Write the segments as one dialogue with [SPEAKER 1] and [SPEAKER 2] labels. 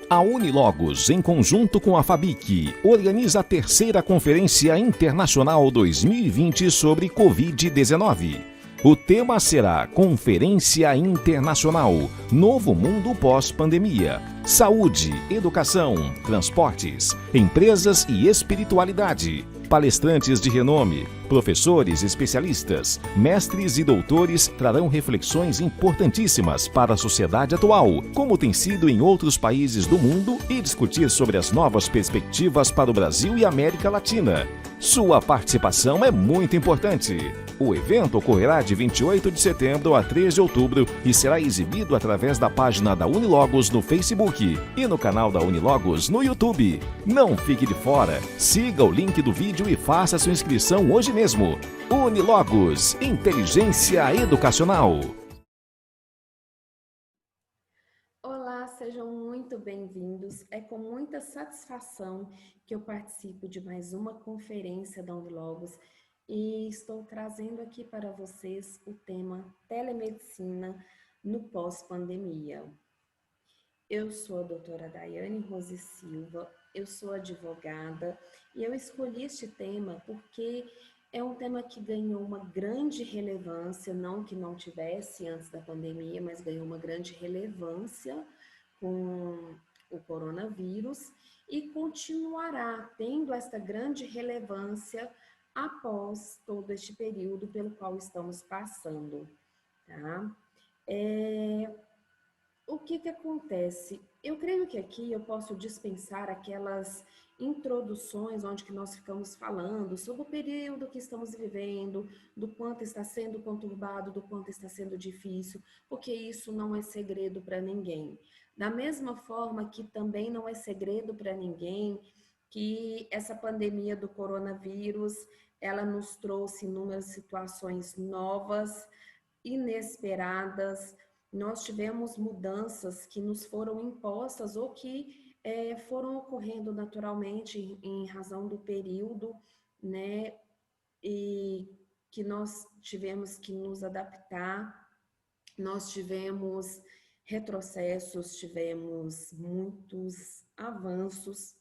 [SPEAKER 1] A Unilogos, em conjunto com a FABIC, organiza a terceira Conferência Internacional 2020 sobre Covid-19. O tema será Conferência Internacional Novo Mundo Pós-Pandemia. Saúde, educação, transportes, empresas e espiritualidade. Palestrantes de renome, professores especialistas, mestres e doutores trarão reflexões importantíssimas para a sociedade atual, como tem sido em outros países do mundo, e discutir sobre as novas perspectivas para o Brasil e América Latina. Sua participação é muito importante. O evento ocorrerá de 28 de setembro a 3 de outubro e será exibido através da página da Unilogos no Facebook e no canal da Unilogos no YouTube. Não fique de fora, siga o link do vídeo e faça sua inscrição hoje mesmo. Unilogos, inteligência educacional.
[SPEAKER 2] Olá, sejam muito bem-vindos. É com muita satisfação que eu participo de mais uma conferência da Unilogos e estou trazendo aqui para vocês o tema telemedicina no pós-pandemia. Eu sou a doutora Daiane Rose Silva, eu sou advogada e eu escolhi este tema porque é um tema que ganhou uma grande relevância, não que não tivesse antes da pandemia, mas ganhou uma grande relevância com o coronavírus e continuará tendo essa grande relevância após todo este período pelo qual estamos passando, tá? O que acontece? Eu creio que aqui eu posso dispensar aquelas introduções onde que nós ficamos falando sobre o período que estamos vivendo, do quanto está sendo conturbado, do quanto está sendo difícil, porque isso não é segredo para ninguém. Da mesma forma que também não é segredo para ninguém que essa pandemia do coronavírus, ela nos trouxe inúmeras situações novas, inesperadas. Nós tivemos mudanças que nos foram impostas ou que foram ocorrendo naturalmente em razão do período, né? E que nós tivemos que nos adaptar. Nós tivemos retrocessos, tivemos muitos avanços.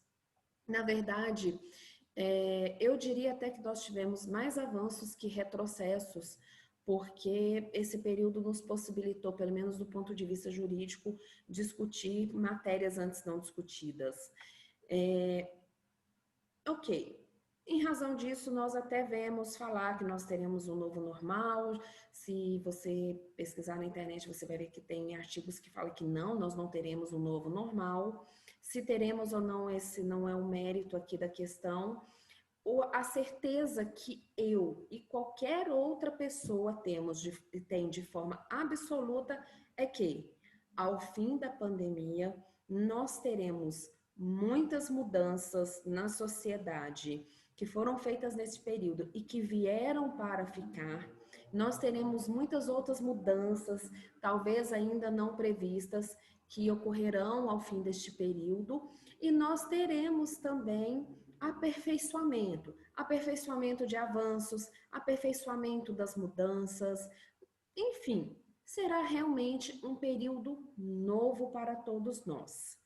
[SPEAKER 2] Na verdade, eu diria até que nós tivemos mais avanços que retrocessos, porque esse período nos possibilitou, pelo menos do ponto de vista jurídico, discutir matérias antes não discutidas. Ok, em razão disso, nós até vemos falar que nós teremos um novo normal. Se você pesquisar na internet, você vai ver que tem artigos que falam que não, nós não teremos um novo normal. Se teremos ou não, esse não é o mérito aqui da questão. A certeza que eu e qualquer outra pessoa tem de forma absoluta é que, ao fim da pandemia, nós teremos muitas mudanças na sociedade que foram feitas nesse período e que vieram para ficar. Nós teremos muitas outras mudanças, talvez ainda não previstas, que ocorrerão ao fim deste período, e nós teremos também aperfeiçoamento de avanços, aperfeiçoamento das mudanças, enfim, será realmente um período novo para todos nós.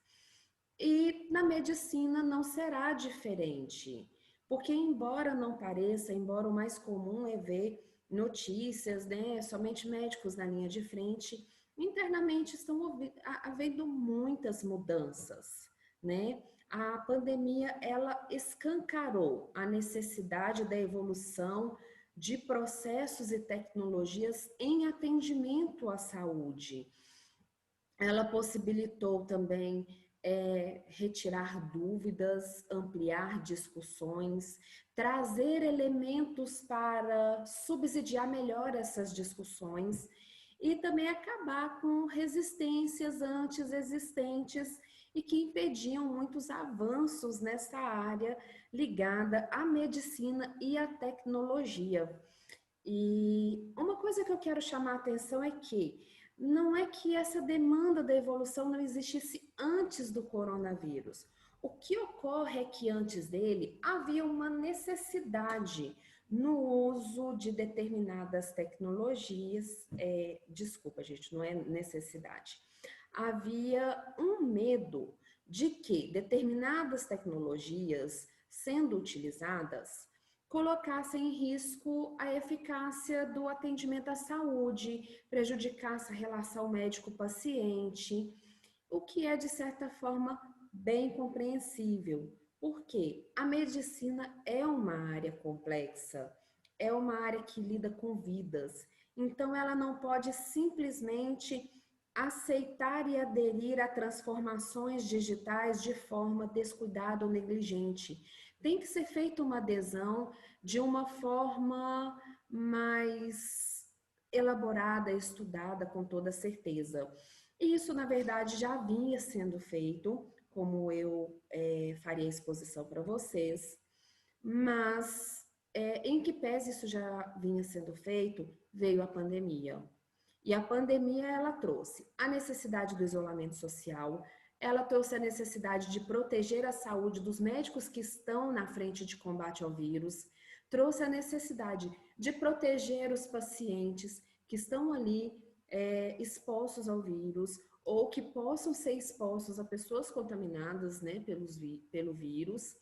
[SPEAKER 2] E na medicina não será diferente, porque embora não pareça, embora o mais comum é ver notícias, né, somente médicos na linha de frente, internamente estão havendo muitas mudanças, né? A pandemia, ela escancarou a necessidade da evolução de processos e tecnologias em atendimento à saúde. Ela possibilitou também retirar dúvidas, ampliar discussões, trazer elementos para subsidiar melhor essas discussões e também acabar com resistências antes existentes e que impediam muitos avanços nessa área ligada à medicina e à tecnologia. E uma coisa que eu quero chamar a atenção é que não é que essa demanda da evolução não existisse antes do coronavírus. O que ocorre é que antes dele havia uma necessidade no uso de determinadas tecnologias. Desculpa, gente, não é necessidade. Havia um medo de que determinadas tecnologias sendo utilizadas colocassem em risco a eficácia do atendimento à saúde, prejudicasse a relação médico-paciente, o que é, de certa forma, bem compreensível, porque a medicina é uma área complexa, é uma área que lida com vidas, então ela não pode simplesmente aceitar e aderir a transformações digitais de forma descuidada ou negligente. Tem que ser feita uma adesão de uma forma mais elaborada, estudada, com toda certeza. E isso, na verdade, já vinha sendo feito, como eu faria a exposição para vocês, mas em que pese isso já vinha sendo feito, veio a pandemia. E a pandemia, ela trouxe a necessidade do isolamento social, ela trouxe a necessidade de proteger a saúde dos médicos que estão na frente de combate ao vírus, trouxe a necessidade de proteger os pacientes que estão ali expostos ao vírus ou que possam ser expostos a pessoas contaminadas, né, pelo vírus.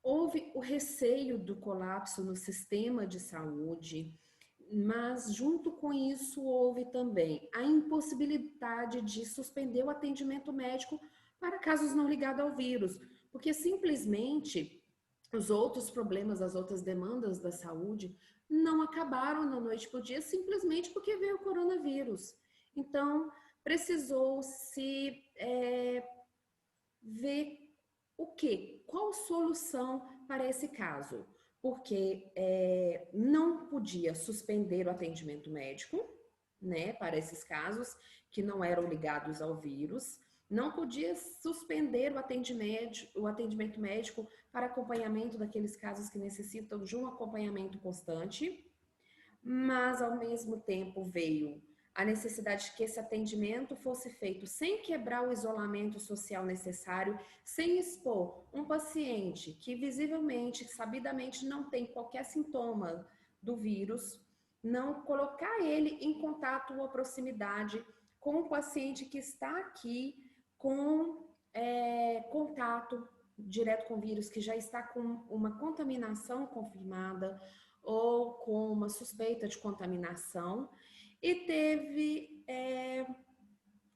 [SPEAKER 2] Houve o receio do colapso no sistema de saúde, mas junto com isso houve também a impossibilidade de suspender o atendimento médico para casos não ligados ao vírus, porque simplesmente os outros problemas, as outras demandas da saúde não acabaram da noite para o dia, simplesmente porque veio o coronavírus. Então, precisou-se ver o quê? Qual solução para esse caso? Porque não podia suspender o atendimento médico, né, para esses casos que não eram ligados ao vírus, não podia suspender o atendimento médico para acompanhamento daqueles casos que necessitam de um acompanhamento constante, mas ao mesmo tempo veio a necessidade de que esse atendimento fosse feito sem quebrar o isolamento social necessário, sem expor um paciente que visivelmente, sabidamente não tem qualquer sintoma do vírus, não colocar ele em contato ou proximidade com o paciente que está aqui com contato direto com o vírus, que já está com uma contaminação confirmada ou com uma suspeita de contaminação, e teve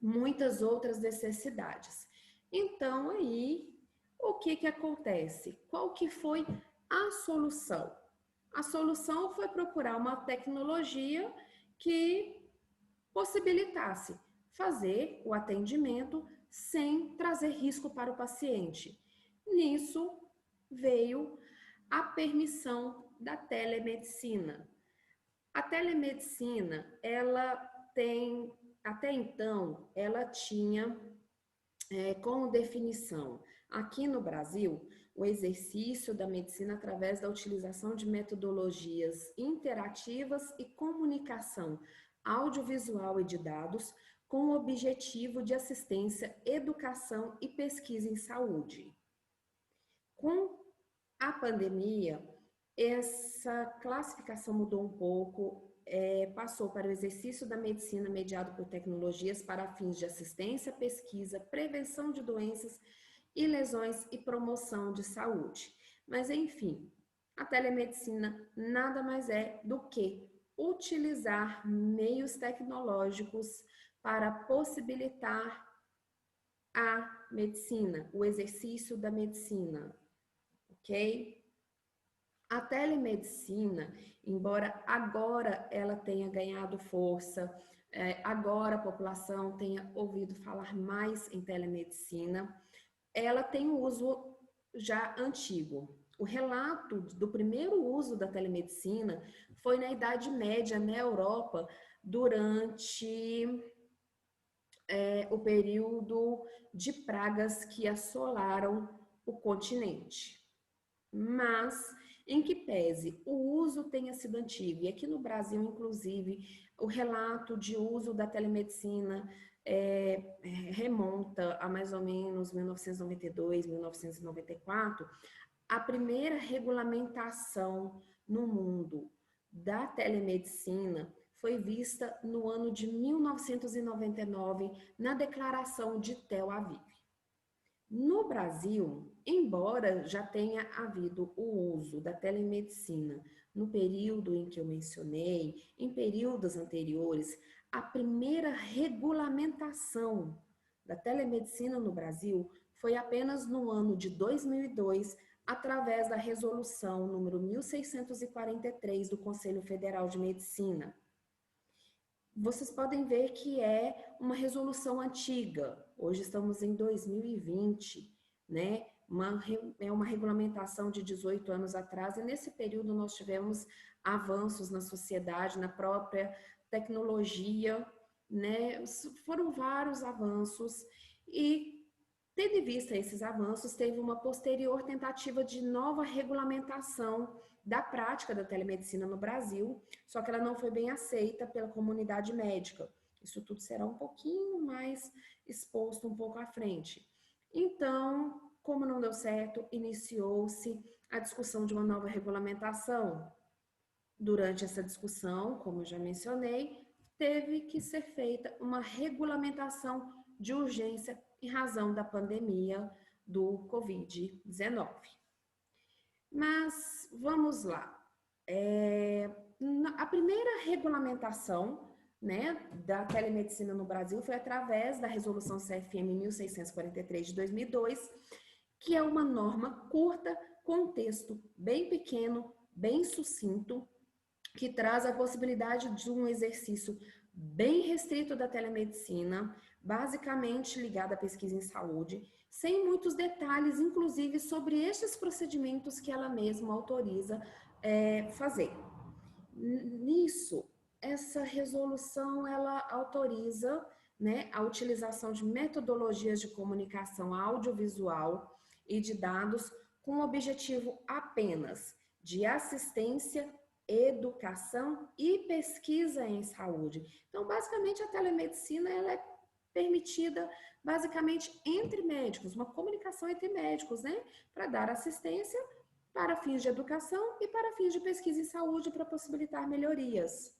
[SPEAKER 2] muitas outras necessidades. Então, aí, o que acontece? Qual que foi a solução? A solução foi procurar uma tecnologia que possibilitasse fazer o atendimento sem trazer risco para o paciente. Nisso veio a permissão da telemedicina. A telemedicina, ela tem, até então, ela tinha como definição, aqui no Brasil, o exercício da medicina através da utilização de metodologias interativas e comunicação audiovisual e de dados com o objetivo de assistência, educação e pesquisa em saúde. Com a pandemia, essa classificação mudou um pouco, passou para o exercício da medicina mediado por tecnologias para fins de assistência, pesquisa, prevenção de doenças e lesões e promoção de saúde. Mas, enfim, a telemedicina nada mais é do que utilizar meios tecnológicos para possibilitar a medicina, o exercício da medicina, ok? A telemedicina, embora agora ela tenha ganhado força, agora a população tenha ouvido falar mais em telemedicina, ela tem um uso já antigo. O relato do primeiro uso da telemedicina foi na Idade Média, na Europa, durante o período de pragas que assolaram o continente. Mas, em que pese o uso tenha sido antigo, e aqui no Brasil, inclusive, o relato de uso da telemedicina remonta a mais ou menos 1992, 1994, a primeira regulamentação no mundo da telemedicina foi vista no ano de 1999, na Declaração de Tel Aviv. No Brasil, embora já tenha havido o uso da telemedicina no período em que eu mencionei, em períodos anteriores, a primeira regulamentação da telemedicina no Brasil foi apenas no ano de 2002, através da resolução número 1643 do Conselho Federal de Medicina. Vocês podem ver que é uma resolução antiga. Hoje estamos em 2020, né? É uma regulamentação de 18 anos atrás, e nesse período nós tivemos avanços na sociedade, na própria tecnologia, né? Foram vários avanços, e tendo em vista esses avanços, teve uma posterior tentativa de nova regulamentação da prática da telemedicina no Brasil, só que ela não foi bem aceita pela comunidade médica. Isso tudo será um pouquinho mais exposto um pouco à frente. Então, como não deu certo, iniciou-se a discussão de uma nova regulamentação. Durante essa discussão, como eu já mencionei, teve que ser feita uma regulamentação de urgência em razão da pandemia do Covid-19. Mas vamos lá. A primeira regulamentação, né, da telemedicina no Brasil foi através da resolução CFM 1643 de 2002, que é uma norma curta, com um texto bem pequeno, bem sucinto, que traz a possibilidade de um exercício bem restrito da telemedicina, basicamente ligado à pesquisa em saúde, sem muitos detalhes, inclusive sobre estes procedimentos que ela mesma autoriza fazer. Nisso, essa resolução ela autoriza, né, a utilização de metodologias de comunicação audiovisual e de dados com o objetivo apenas de assistência, educação e pesquisa em saúde. Então, basicamente, a telemedicina ela é permitida basicamente entre médicos, uma comunicação entre médicos, né, para dar assistência para fins de educação e para fins de pesquisa em saúde para possibilitar melhorias.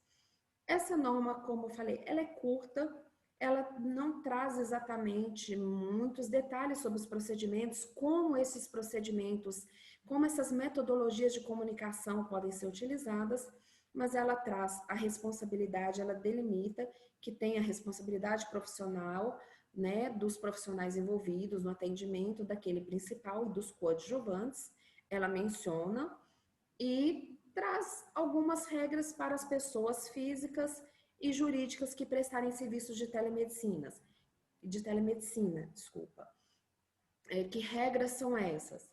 [SPEAKER 2] Essa norma, como eu falei, ela é curta, ela não traz exatamente muitos detalhes sobre os procedimentos, como esses procedimentos, como essas metodologias de comunicação podem ser utilizadas, mas ela traz a responsabilidade, ela delimita que tem a responsabilidade profissional, né, dos profissionais envolvidos no atendimento daquele principal e dos coadjuvantes. Ela menciona e traz algumas regras para as pessoas físicas e jurídicas que prestarem serviços de telemedicina. Que regras são essas?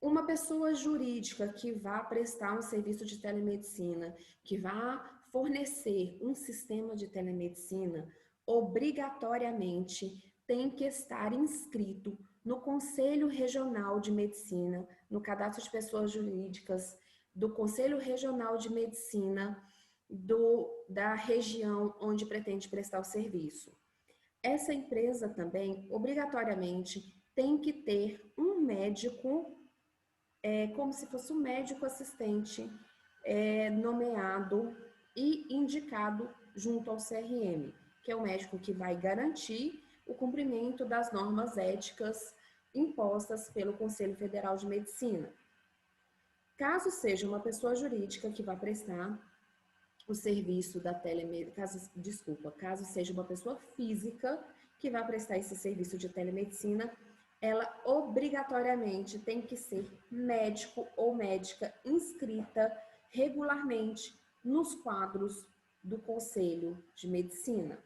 [SPEAKER 2] Uma pessoa jurídica que vá prestar um serviço de telemedicina, que vá fornecer um sistema de telemedicina, obrigatoriamente tem que estar inscrito no Conselho Regional de Medicina, no Cadastro de Pessoas Jurídicas do Conselho Regional de Medicina da região onde pretende prestar o serviço. Essa empresa também, obrigatoriamente, tem que ter um médico, como se fosse um médico assistente, nomeado e indicado junto ao CRM, que é o médico que vai garantir o cumprimento das normas éticas impostas pelo Conselho Federal de Medicina. Caso seja uma pessoa jurídica que vai prestar o serviço da telemedicina, caso seja uma pessoa física que vai prestar esse serviço de telemedicina, ela obrigatoriamente tem que ser médico ou médica inscrita regularmente nos quadros do Conselho de Medicina.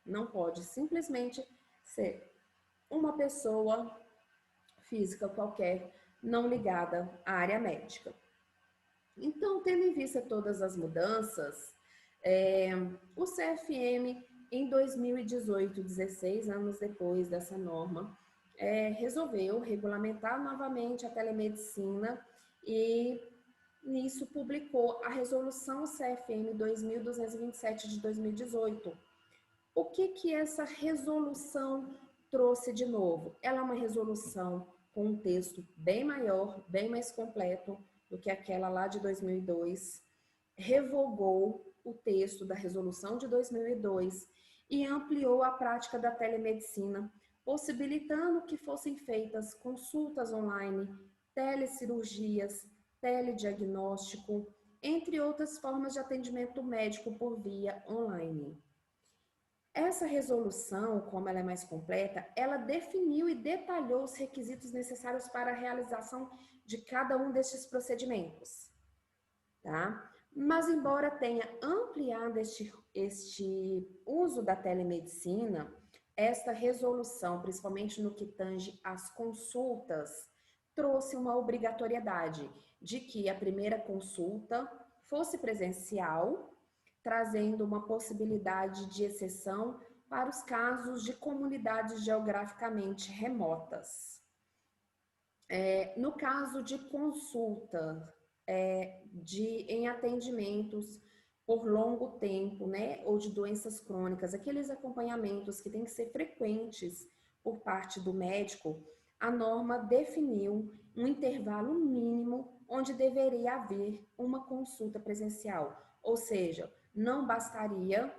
[SPEAKER 2] Não pode simplesmente ser uma pessoa física qualquer, não ligada à área médica. Então, tendo em vista todas as mudanças, o CFM, em 2018, 16 anos depois dessa norma, resolveu regulamentar novamente a telemedicina e nisso publicou a resolução CFM 2227 de 2018. O que essa resolução trouxe de novo? Ela é uma resolução com um texto bem maior, bem mais completo do que aquela lá de 2002, revogou o texto da resolução de 2002 e ampliou a prática da telemedicina possibilitando que fossem feitas consultas online, telecirurgias, telediagnóstico, entre outras formas de atendimento médico por via online. Essa resolução, como ela é mais completa, ela definiu e detalhou os requisitos necessários para a realização de cada um destes procedimentos, tá? Mas embora tenha ampliado este uso da telemedicina, esta resolução, principalmente no que tange às consultas, trouxe uma obrigatoriedade de que a primeira consulta fosse presencial, trazendo uma possibilidade de exceção para os casos de comunidades geograficamente remotas. No caso de consulta, em atendimentos por longo tempo, né, ou de doenças crônicas, aqueles acompanhamentos que têm que ser frequentes por parte do médico, a norma definiu um intervalo mínimo onde deveria haver uma consulta presencial, ou seja, não bastaria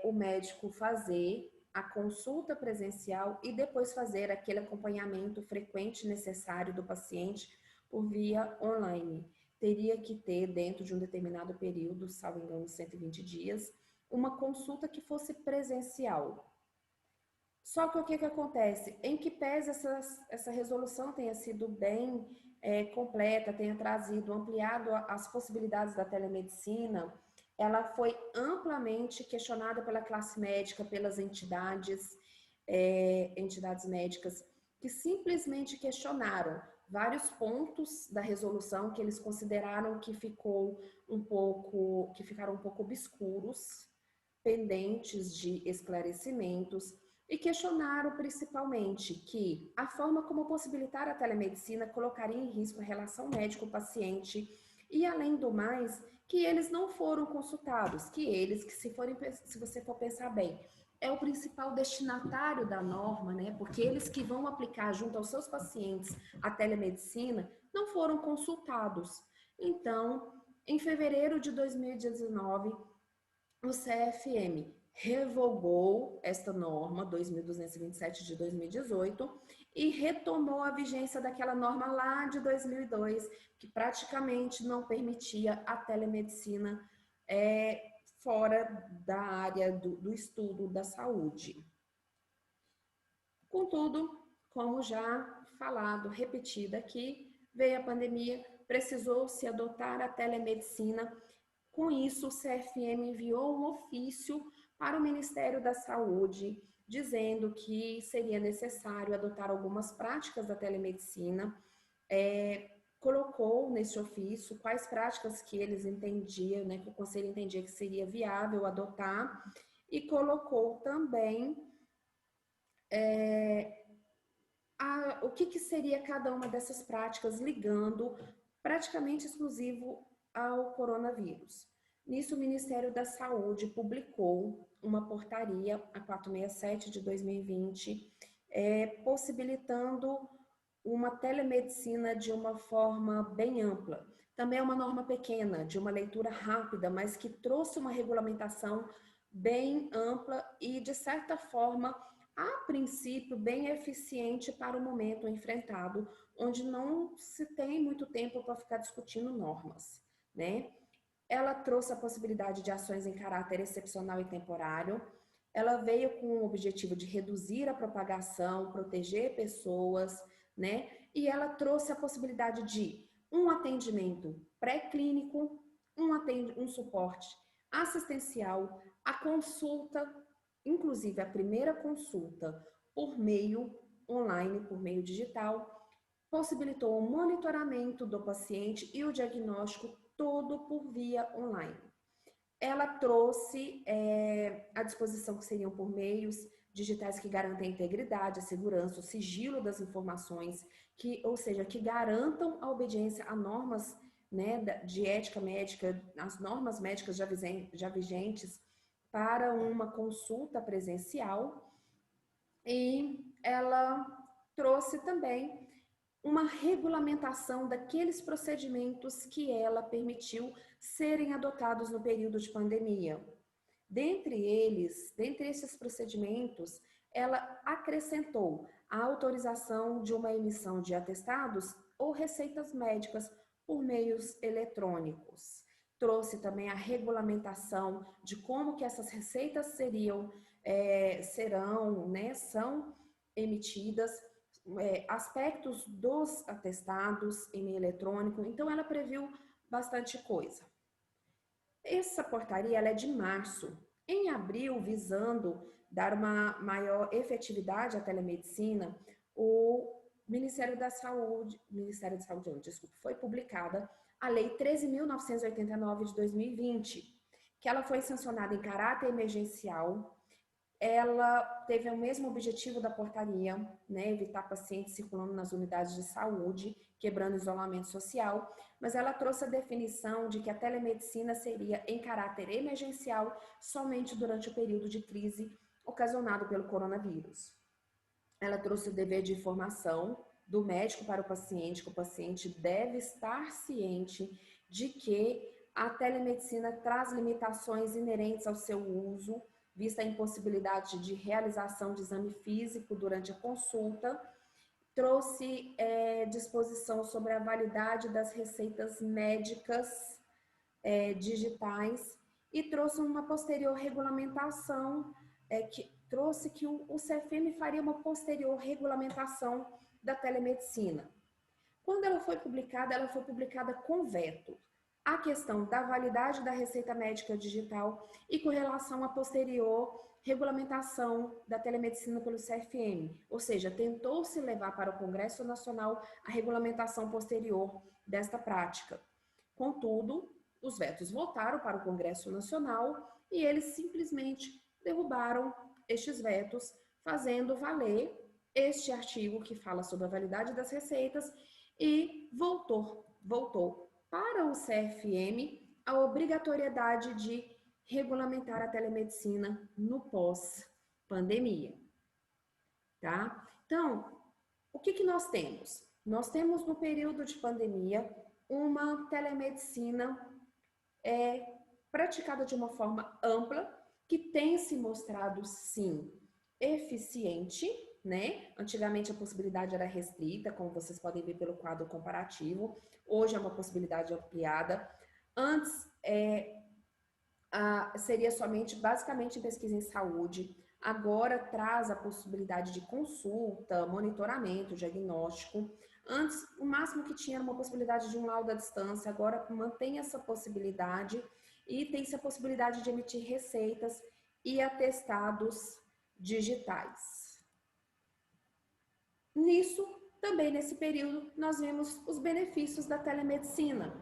[SPEAKER 2] o médico fazer a consulta presencial e depois fazer aquele acompanhamento frequente necessário do paciente por via online. Teria que ter, dentro de um determinado período, salvo engano, 120 dias, uma consulta que fosse presencial. Só que o que acontece? Em que pese essa resolução tenha sido bem completa, tenha trazido, ampliado as possibilidades da telemedicina, ela foi amplamente questionada pela classe médica, pelas entidades médicas, que simplesmente questionaram vários pontos da resolução que eles consideraram que ficaram um pouco obscuros, pendentes de esclarecimentos, e questionaram principalmente que a forma como possibilitar a telemedicina colocaria em risco a relação médico-paciente e, além do mais, que eles não foram consultados, que se você for pensar bem, é o principal destinatário da norma, né? Porque eles que vão aplicar junto aos seus pacientes a telemedicina não foram consultados. Então, em fevereiro de 2019, o CFM revogou esta norma 2227 de 2018 e retomou a vigência daquela norma lá de 2002, que praticamente não permitia a telemedicina fora da área do estudo da saúde. Contudo, como já falado, repetido aqui, veio a pandemia, precisou-se adotar a telemedicina. Com isso, o CFM enviou um ofício para o Ministério da Saúde, dizendo que seria necessário adotar algumas práticas da telemedicina, colocou nesse ofício quais práticas que eles entendiam, né, que o Conselho entendia que seria viável adotar, e colocou também o que seria cada uma dessas práticas, ligando praticamente exclusivo ao coronavírus. Nisso, o Ministério da Saúde publicou uma portaria, a 467 de 2020, possibilitando uma telemedicina de uma forma bem ampla. Também é uma norma pequena, de uma leitura rápida, mas que trouxe uma regulamentação bem ampla e, de certa forma, a princípio, bem eficiente para o momento enfrentado, onde não se tem muito tempo para ficar discutindo normas, né? Ela trouxe a possibilidade de ações em caráter excepcional e temporário. Ela veio com o objetivo de reduzir a propagação, proteger pessoas, né? E ela trouxe a possibilidade de um atendimento pré-clínico, um suporte assistencial, a consulta, inclusive a primeira consulta por meio online, por meio digital, possibilitou o monitoramento do paciente e o diagnóstico todo por via online. Ela trouxe à disposição que seriam por meios digitais que garantem a integridade, a segurança, o sigilo das informações, ou seja, que garantam a obediência a normas, né, de ética médica, as normas médicas já vigentes para uma consulta presencial. E ela trouxe também uma regulamentação daqueles procedimentos que ela permitiu serem adotados no período de pandemia. Dentre esses procedimentos, ela acrescentou a autorização de uma emissão de atestados ou receitas médicas por meios eletrônicos. Trouxe também a regulamentação de como que essas receitas são emitidas, aspectos dos atestados em meio eletrônico. Então, ela previu bastante coisa. Essa portaria ela é de março. Em abril, visando dar uma maior efetividade à telemedicina, o Ministério da Saúde, foi publicada a Lei 13.989 de 2020, que ela foi sancionada em caráter emergencial. Ela teve o mesmo objetivo da portaria, né, evitar pacientes circulando nas unidades de saúde, quebrando isolamento social, mas ela trouxe a definição de que a telemedicina seria em caráter emergencial somente durante o período de crise ocasionado pelo coronavírus. Ela trouxe o dever de informação do médico para o paciente, que o paciente deve estar ciente de que a telemedicina traz limitações inerentes ao seu uso, vista a impossibilidade de realização de exame físico durante a consulta. Trouxe disposição sobre a validade das receitas médicas digitais e trouxe uma posterior regulamentação, que trouxe que o CFM faria uma posterior regulamentação da telemedicina. Quando ela foi publicada com veto a questão da validade da receita médica digital e com relação à posterior regulamentação da telemedicina pelo CFM, ou seja, tentou-se levar para o Congresso Nacional a regulamentação posterior desta prática. Contudo, os vetos voltaram para o Congresso Nacional e eles simplesmente derrubaram estes vetos, fazendo valer este artigo que fala sobre a validade das receitas e voltou para o CFM a obrigatoriedade de regulamentar a telemedicina no pós-pandemia, tá? Então, o que nós temos? Nós temos no período de pandemia uma telemedicina praticada de uma forma ampla, que tem se mostrado, sim, eficiente, né? Antigamente a possibilidade era restrita, como vocês podem ver pelo quadro comparativo. Hoje é uma possibilidade ampliada. Antes seria somente, basicamente, em pesquisa em saúde. Agora traz a possibilidade de consulta, monitoramento, diagnóstico. Antes, o máximo que tinha era uma possibilidade de um laudo à distância. Agora mantém essa possibilidade e tem-se a possibilidade de emitir receitas e atestados digitais. Nisso, também nesse período, nós vimos os benefícios da telemedicina,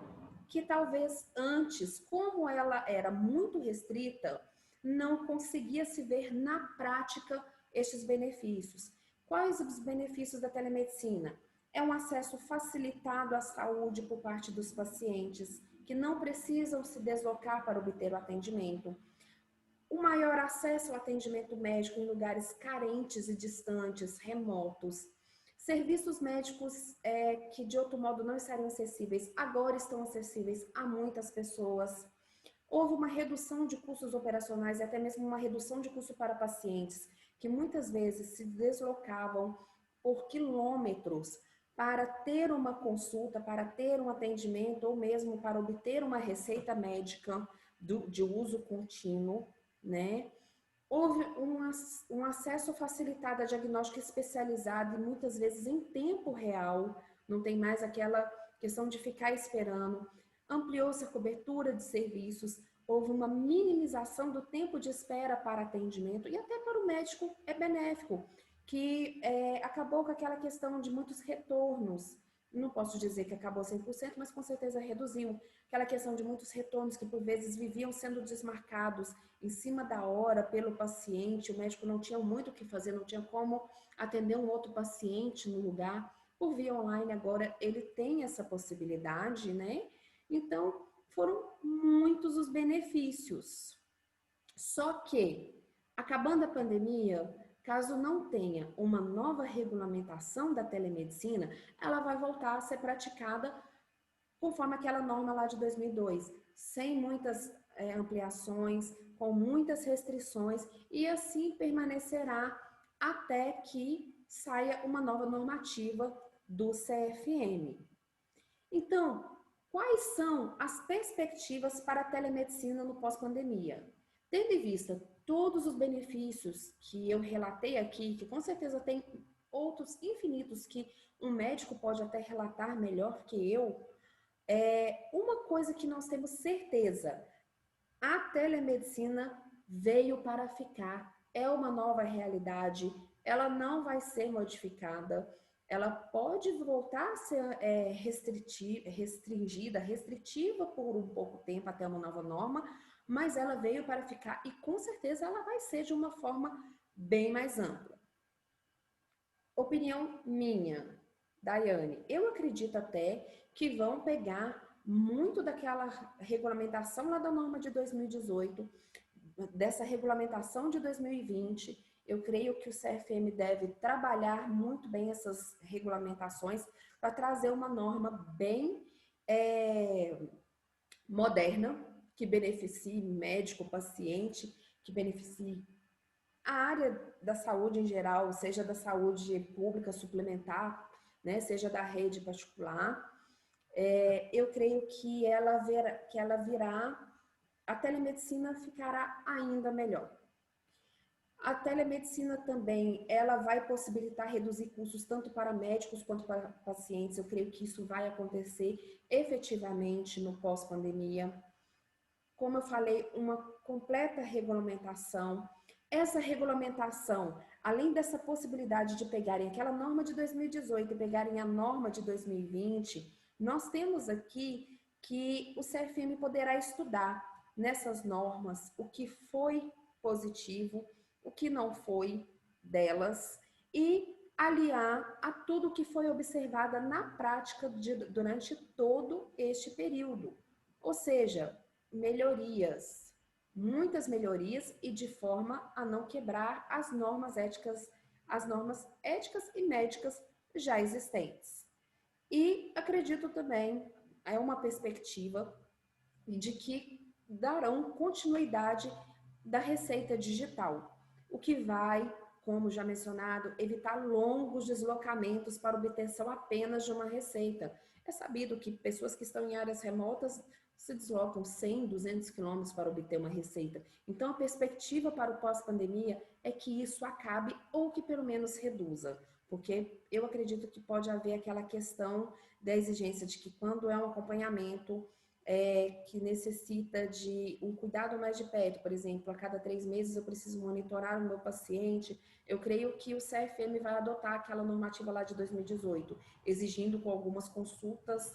[SPEAKER 2] que talvez antes, como ela era muito restrita, não conseguia se ver na prática estes benefícios. Quais os benefícios da telemedicina? É um acesso facilitado à saúde por parte dos pacientes, que não precisam se deslocar para obter o atendimento. O maior acesso ao atendimento médico em lugares carentes e distantes, remotos. Serviços médicos que de outro modo não estariam acessíveis, agora estão acessíveis a muitas pessoas. Houve uma redução de custos operacionais e até mesmo uma redução de custo para pacientes, que muitas vezes se deslocavam por quilômetros para ter uma consulta, para ter um atendimento ou mesmo para obter uma receita médica de uso contínuo, né? Houve um acesso facilitado a diagnóstico especializado e muitas vezes em tempo real, não tem mais aquela questão de ficar esperando. Ampliou-se a cobertura de serviços, houve uma minimização do tempo de espera para atendimento e até para o médico é benéfico, que acabou com aquela questão de muitos retornos. Não posso dizer que acabou 100%, mas com certeza reduziu. Aquela questão de muitos retornos que por vezes viviam sendo desmarcados em cima da hora pelo paciente, o médico não tinha muito o que fazer, não tinha como atender um outro paciente no lugar. Por via online agora ele tem essa possibilidade, né? Então foram muitos os benefícios. Só que, acabando a pandemia, caso não tenha uma nova regulamentação da telemedicina, ela vai voltar a ser praticada conforme aquela norma lá de 2002, sem muitas ampliações, com muitas restrições, e assim permanecerá até que saia uma nova normativa do CFM. Então, quais são as perspectivas para a telemedicina no pós-pandemia? Tendo em vista todos os benefícios que eu relatei aqui, que com certeza tem outros infinitos que um médico pode até relatar melhor que eu, uma coisa que nós temos certeza, a telemedicina veio para ficar, é uma nova realidade, ela não vai ser modificada, ela pode voltar a ser restritiva por um pouco tempo até uma nova norma, mas ela veio para ficar e com certeza ela vai ser de uma forma bem mais ampla. Opinião minha, Daiane, eu acredito até que vão pegar muito daquela regulamentação lá da norma de 2018, dessa regulamentação de 2020. Eu creio que o CFM deve trabalhar muito bem essas regulamentações para trazer uma norma bem moderna, que beneficie médico, paciente, que beneficie a área da saúde em geral, seja da saúde pública suplementar, né, seja da rede particular. Eu creio que ela virá, a telemedicina ficará ainda melhor. A telemedicina também, ela vai possibilitar reduzir custos tanto para médicos quanto para pacientes. Eu creio que isso vai acontecer efetivamente no pós-pandemia. Como eu falei, uma completa regulamentação. Essa regulamentação, além dessa possibilidade de pegarem aquela norma de 2018 e pegarem a norma de 2020, nós temos aqui que o CFM poderá estudar nessas normas o que foi positivo, o que não foi delas e aliar a tudo que foi observado na prática durante todo este período. Ou seja, melhorias, muitas melhorias e de forma a não quebrar as normas éticas e médicas já existentes. E acredito também, é uma perspectiva de que darão continuidade da receita digital, o que vai, como já mencionado, evitar longos deslocamentos para obtenção apenas de uma receita. É sabido que pessoas que estão em áreas remotas se deslocam 100, 200 quilômetros para obter uma receita. Então, a perspectiva para o pós-pandemia é que isso acabe ou que pelo menos reduza, porque eu acredito que pode haver aquela questão da exigência de que quando é um acompanhamento que necessita de um cuidado mais de perto, por exemplo, a cada 3 meses eu preciso monitorar o meu paciente, eu creio que o CFM vai adotar aquela normativa lá de 2018, exigindo com algumas consultas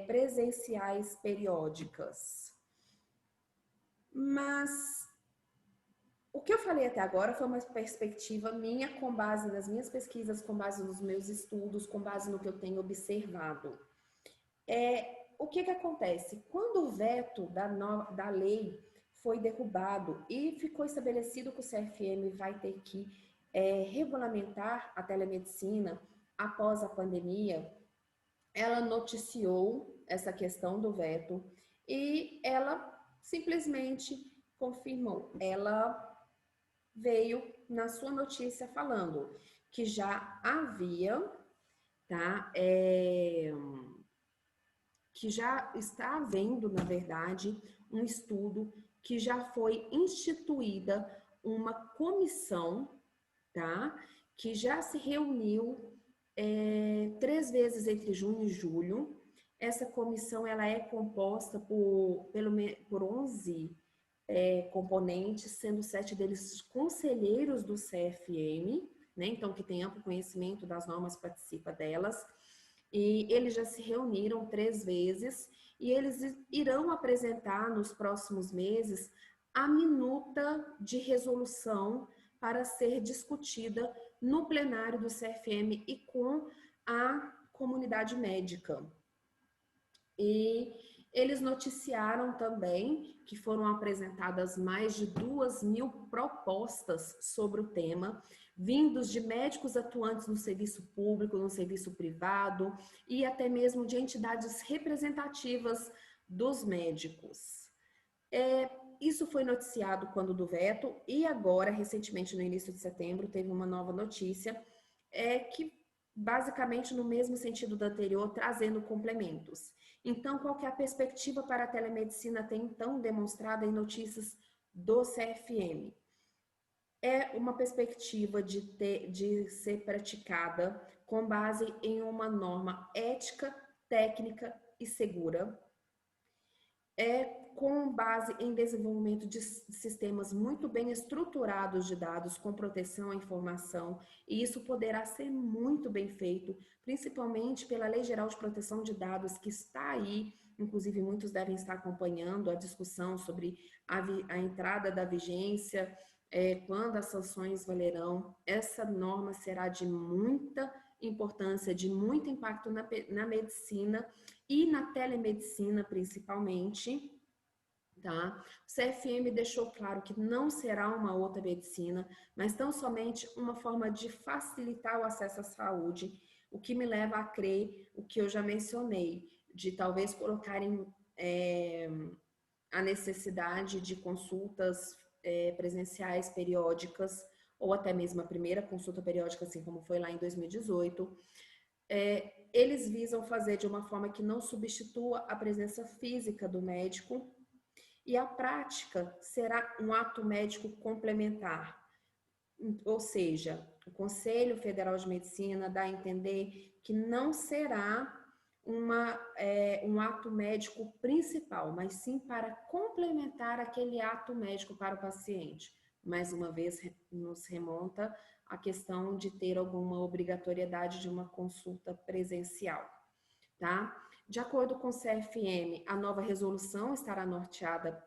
[SPEAKER 2] presenciais periódicas. Mas o que eu falei até agora foi uma perspectiva minha com base nas minhas pesquisas, com base nos meus estudos, com base no que eu tenho observado. O que acontece? Quando o veto da lei foi derrubado e ficou estabelecido que o CFM vai ter que regulamentar a telemedicina após a pandemia, ela noticiou essa questão do veto e ela simplesmente confirmou. Ela veio na sua notícia falando que já havia, tá? Que já está havendo, na verdade, um estudo que já foi instituída uma comissão, tá? Que já se reuniu 3 vezes entre junho e julho. Essa comissão ela é composta por 11 componentes, sendo 7 deles conselheiros do CFM, né? Então, que tem amplo conhecimento das normas, participa delas. E eles já se reuniram 3 vezes e eles irão apresentar nos próximos meses a minuta de resolução para ser discutida no plenário do CFM e com a comunidade médica. E eles noticiaram também que foram apresentadas mais de 2.000 propostas sobre o tema, vindos de médicos atuantes no serviço público, no serviço privado e até mesmo de entidades representativas dos médicos. Isso foi noticiado quando do veto e agora, recentemente, no início de setembro, teve uma nova notícia que basicamente no mesmo sentido do anterior, trazendo complementos. Então, qual que é a perspectiva para a telemedicina até então demonstrada em notícias do CFM? É uma perspectiva de ser praticada com base em uma norma ética, técnica e segura, com base em desenvolvimento de sistemas muito bem estruturados de dados com proteção à informação, e isso poderá ser muito bem feito, principalmente pela Lei Geral de Proteção de Dados, que está aí, inclusive muitos devem estar acompanhando a discussão sobre a entrada da vigência, quando as sanções valerão. Essa norma será de muita importância, de muito impacto na medicina e na telemedicina principalmente, tá? O CFM deixou claro que não será uma outra medicina, mas tão somente uma forma de facilitar o acesso à saúde, o que me leva a crer o que eu já mencionei, de talvez colocarem a necessidade de consultas presenciais periódicas, ou até mesmo a primeira consulta periódica, assim como foi lá em 2018, eles visam fazer de uma forma que não substitua a presença física do médico, e a prática será um ato médico complementar. Ou seja, o Conselho Federal de Medicina dá a entender que não será um ato médico principal, mas sim para complementar aquele ato médico para o paciente. Mais uma vez, nos remonta a questão de ter alguma obrigatoriedade de uma consulta presencial, tá? De acordo com o CFM, a nova resolução estará norteada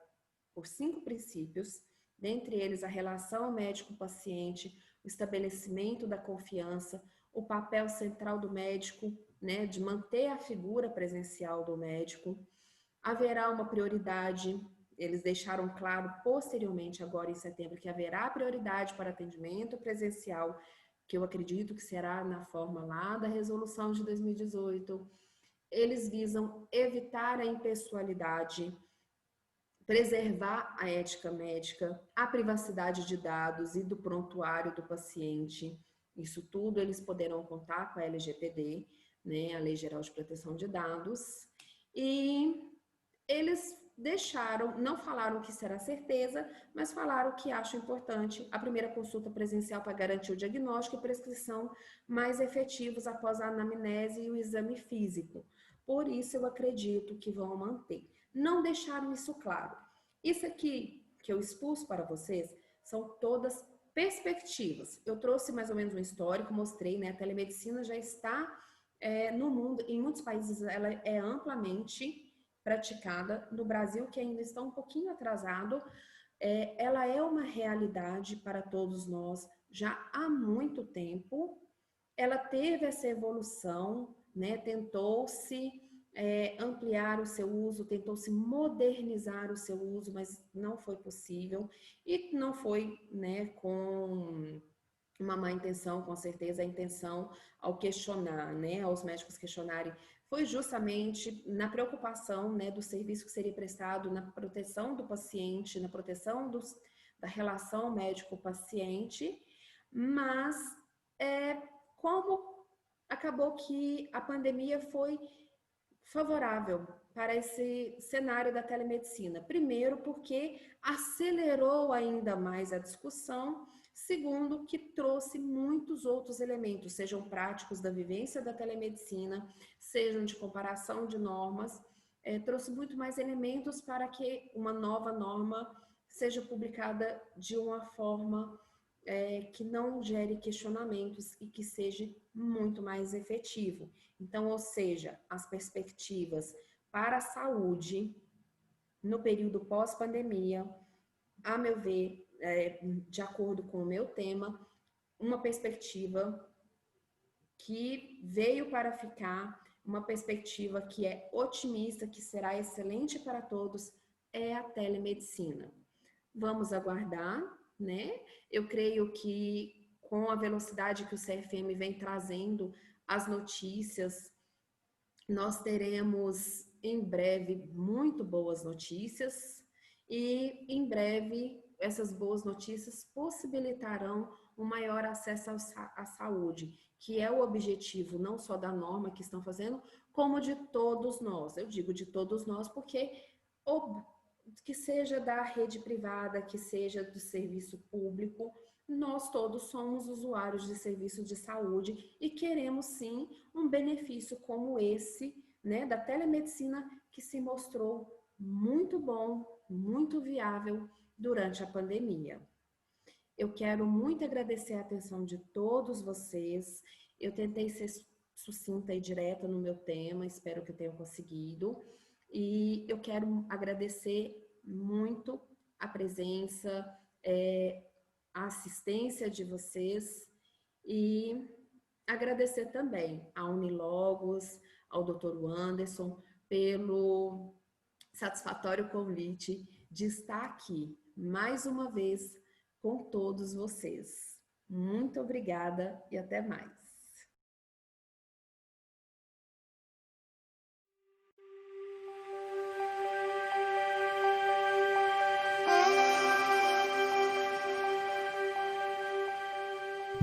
[SPEAKER 2] por 5 princípios, dentre eles a relação médico-paciente, o estabelecimento da confiança, o papel central do médico, né, de manter a figura presencial do médico. Haverá uma prioridade, eles deixaram claro posteriormente, agora em setembro, que haverá prioridade para atendimento presencial, que eu acredito que será na forma lá da resolução de 2018. Eles visam evitar a impessoalidade, preservar a ética médica, a privacidade de dados e do prontuário do paciente. Isso tudo eles poderão contar com a LGPD, né, a Lei Geral de Proteção de Dados, e eles deixaram, não falaram que será certeza, mas falaram que acham importante a primeira consulta presencial para garantir o diagnóstico e prescrição mais efetivos após a anamnese e o exame físico. Por isso eu acredito que vão manter. Não deixaram isso claro. Isso aqui que eu expus para vocês são todas perspectivas. Eu trouxe mais ou menos um histórico, mostrei, né? A telemedicina já está no mundo, em muitos países ela é amplamente praticada. No Brasil, que ainda está um pouquinho atrasado, ela é uma realidade para todos nós já há muito tempo. Ela teve essa evolução, né? Tentou-se ampliar o seu uso, tentou-se modernizar o seu uso, mas não foi possível e não foi, né, com uma má intenção, com certeza a intenção ao questionar, né, aos médicos questionarem, foi justamente na preocupação, né, do serviço que seria prestado, na proteção do paciente, na proteção da relação médico-paciente, mas como acabou que a pandemia foi favorável para esse cenário da telemedicina. Primeiro, porque acelerou ainda mais a discussão. Segundo, que trouxe muitos outros elementos, sejam práticos da vivência da telemedicina, sejam de comparação de normas, trouxe muito mais elementos para que uma nova norma seja publicada de uma forma que não gere questionamentos e que seja muito mais efetivo. Então, ou seja, as perspectivas para a saúde no período pós-pandemia, a meu ver, de acordo com o meu tema, uma perspectiva que veio para ficar, uma perspectiva que é otimista, que será excelente para todos, é a telemedicina. Vamos aguardar, né? Eu creio que com a velocidade que o CFM vem trazendo as notícias, nós teremos em breve muito boas notícias e em breve essas boas notícias possibilitarão um maior acesso à saúde, que é o objetivo não só da norma que estão fazendo, como de todos nós. Eu digo de todos nós porque que seja da rede privada, que seja do serviço público, nós todos somos usuários de serviços de saúde e queremos sim um benefício como esse, né, da telemedicina, que se mostrou muito bom, muito viável durante a pandemia. Eu quero muito agradecer a atenção de todos vocês. Eu tentei ser sucinta e direta no meu tema, espero que eu tenha conseguido. E eu quero agradecer muito a presença, a assistência de vocês e agradecer também a Unilogos, ao Dr. Anderson, pelo satisfatório convite de estar aqui mais uma vez com todos vocês. Muito obrigada e até mais.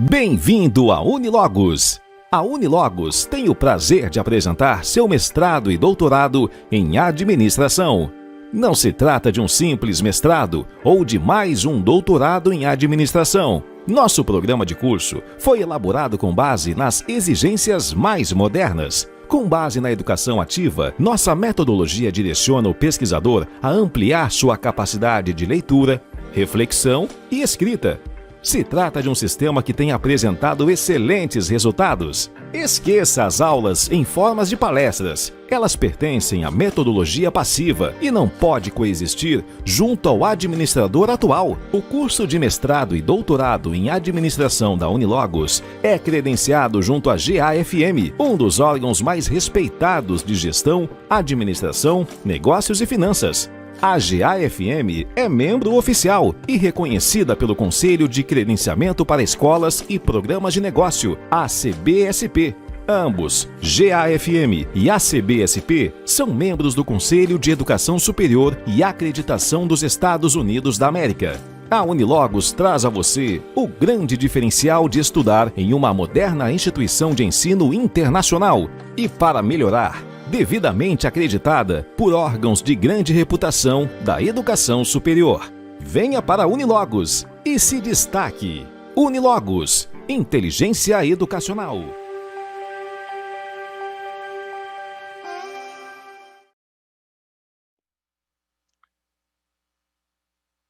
[SPEAKER 1] Bem-vindo à Unilogos! A Unilogos tem o prazer de apresentar seu mestrado e doutorado em administração. Não se trata de um simples mestrado ou de mais um doutorado em administração. Nosso programa de curso foi elaborado com base nas exigências mais modernas. Com base na educação ativa, nossa metodologia direciona o pesquisador a ampliar sua capacidade de leitura, reflexão e escrita. Se trata de um sistema que tem apresentado excelentes resultados. Esqueça as aulas em formas de palestras. Elas pertencem à metodologia passiva e não pode coexistir junto ao administrador atual. O curso de mestrado e doutorado em administração da Unilogos é credenciado junto à GAFM, um dos órgãos mais respeitados de gestão, administração, negócios e finanças. A GAFM é membro oficial e reconhecida pelo Conselho de Credenciamento para Escolas e Programas de Negócio, ACBSP. Ambos, GAFM e ACBSP, são membros do Conselho de Educação Superior e Acreditação dos Estados Unidos da América. A Unilogos traz a você o grande diferencial de estudar em uma moderna instituição de ensino internacional e, para melhorar, devidamente acreditada por órgãos de grande reputação da educação superior. Venha para a Unilogos e se destaque. Unilogos, inteligência educacional.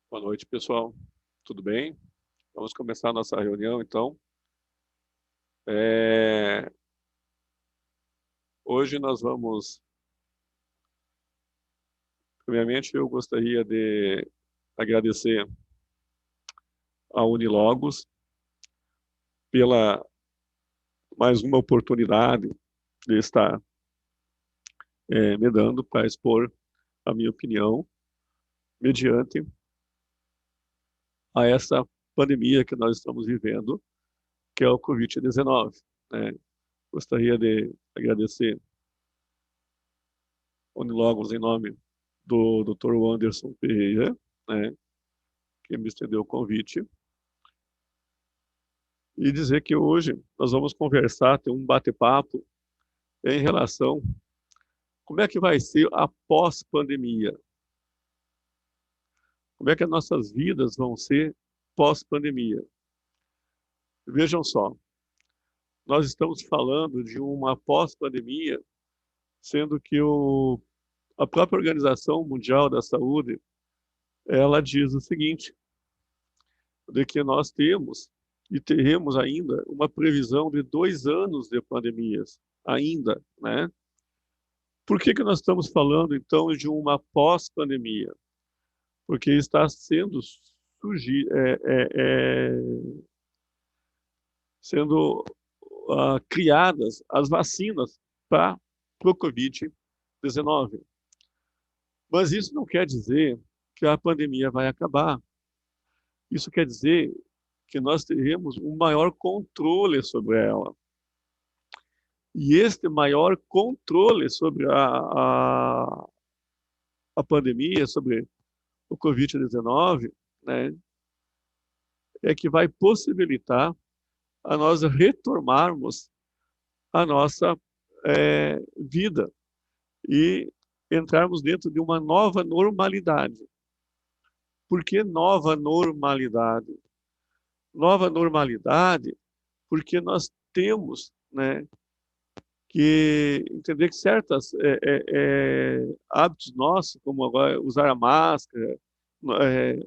[SPEAKER 3] Boa noite, pessoal. Tudo bem? Vamos começar a nossa reunião, então. Hoje nós vamos... Primeiramente, eu gostaria de agradecer a Unilogos pela mais uma oportunidade de estar me dando para expor a minha opinião mediante a essa pandemia que nós estamos vivendo, que é o Covid-19, né? Gostaria de agradecer Unilogos em nome do Dr. Anderson Ferreira, né, que me estendeu o convite, e dizer que hoje nós vamos conversar, ter um bate-papo em relação como é que vai ser a pós-pandemia. Como é que as nossas vidas vão ser pós-pandemia. Vejam só, nós estamos falando de uma pós-pandemia, sendo que a própria Organização Mundial da Saúde, ela diz o seguinte, de que nós temos e teremos ainda uma previsão de 2 anos de pandemias, ainda, né? Por que nós estamos falando, então, de uma pós-pandemia? Porque está sendo criadas as vacinas para o Covid-19. Mas isso não quer dizer que a pandemia vai acabar. Isso quer dizer que nós teremos um maior controle sobre ela. E este maior controle sobre a pandemia, sobre o Covid-19, né, é que vai possibilitar a nós retomarmos a nossa vida e entrarmos dentro de uma nova normalidade. Por que nova normalidade? Nova normalidade porque nós temos, né, que entender que certos hábitos nossos, como agora usar a máscara, é,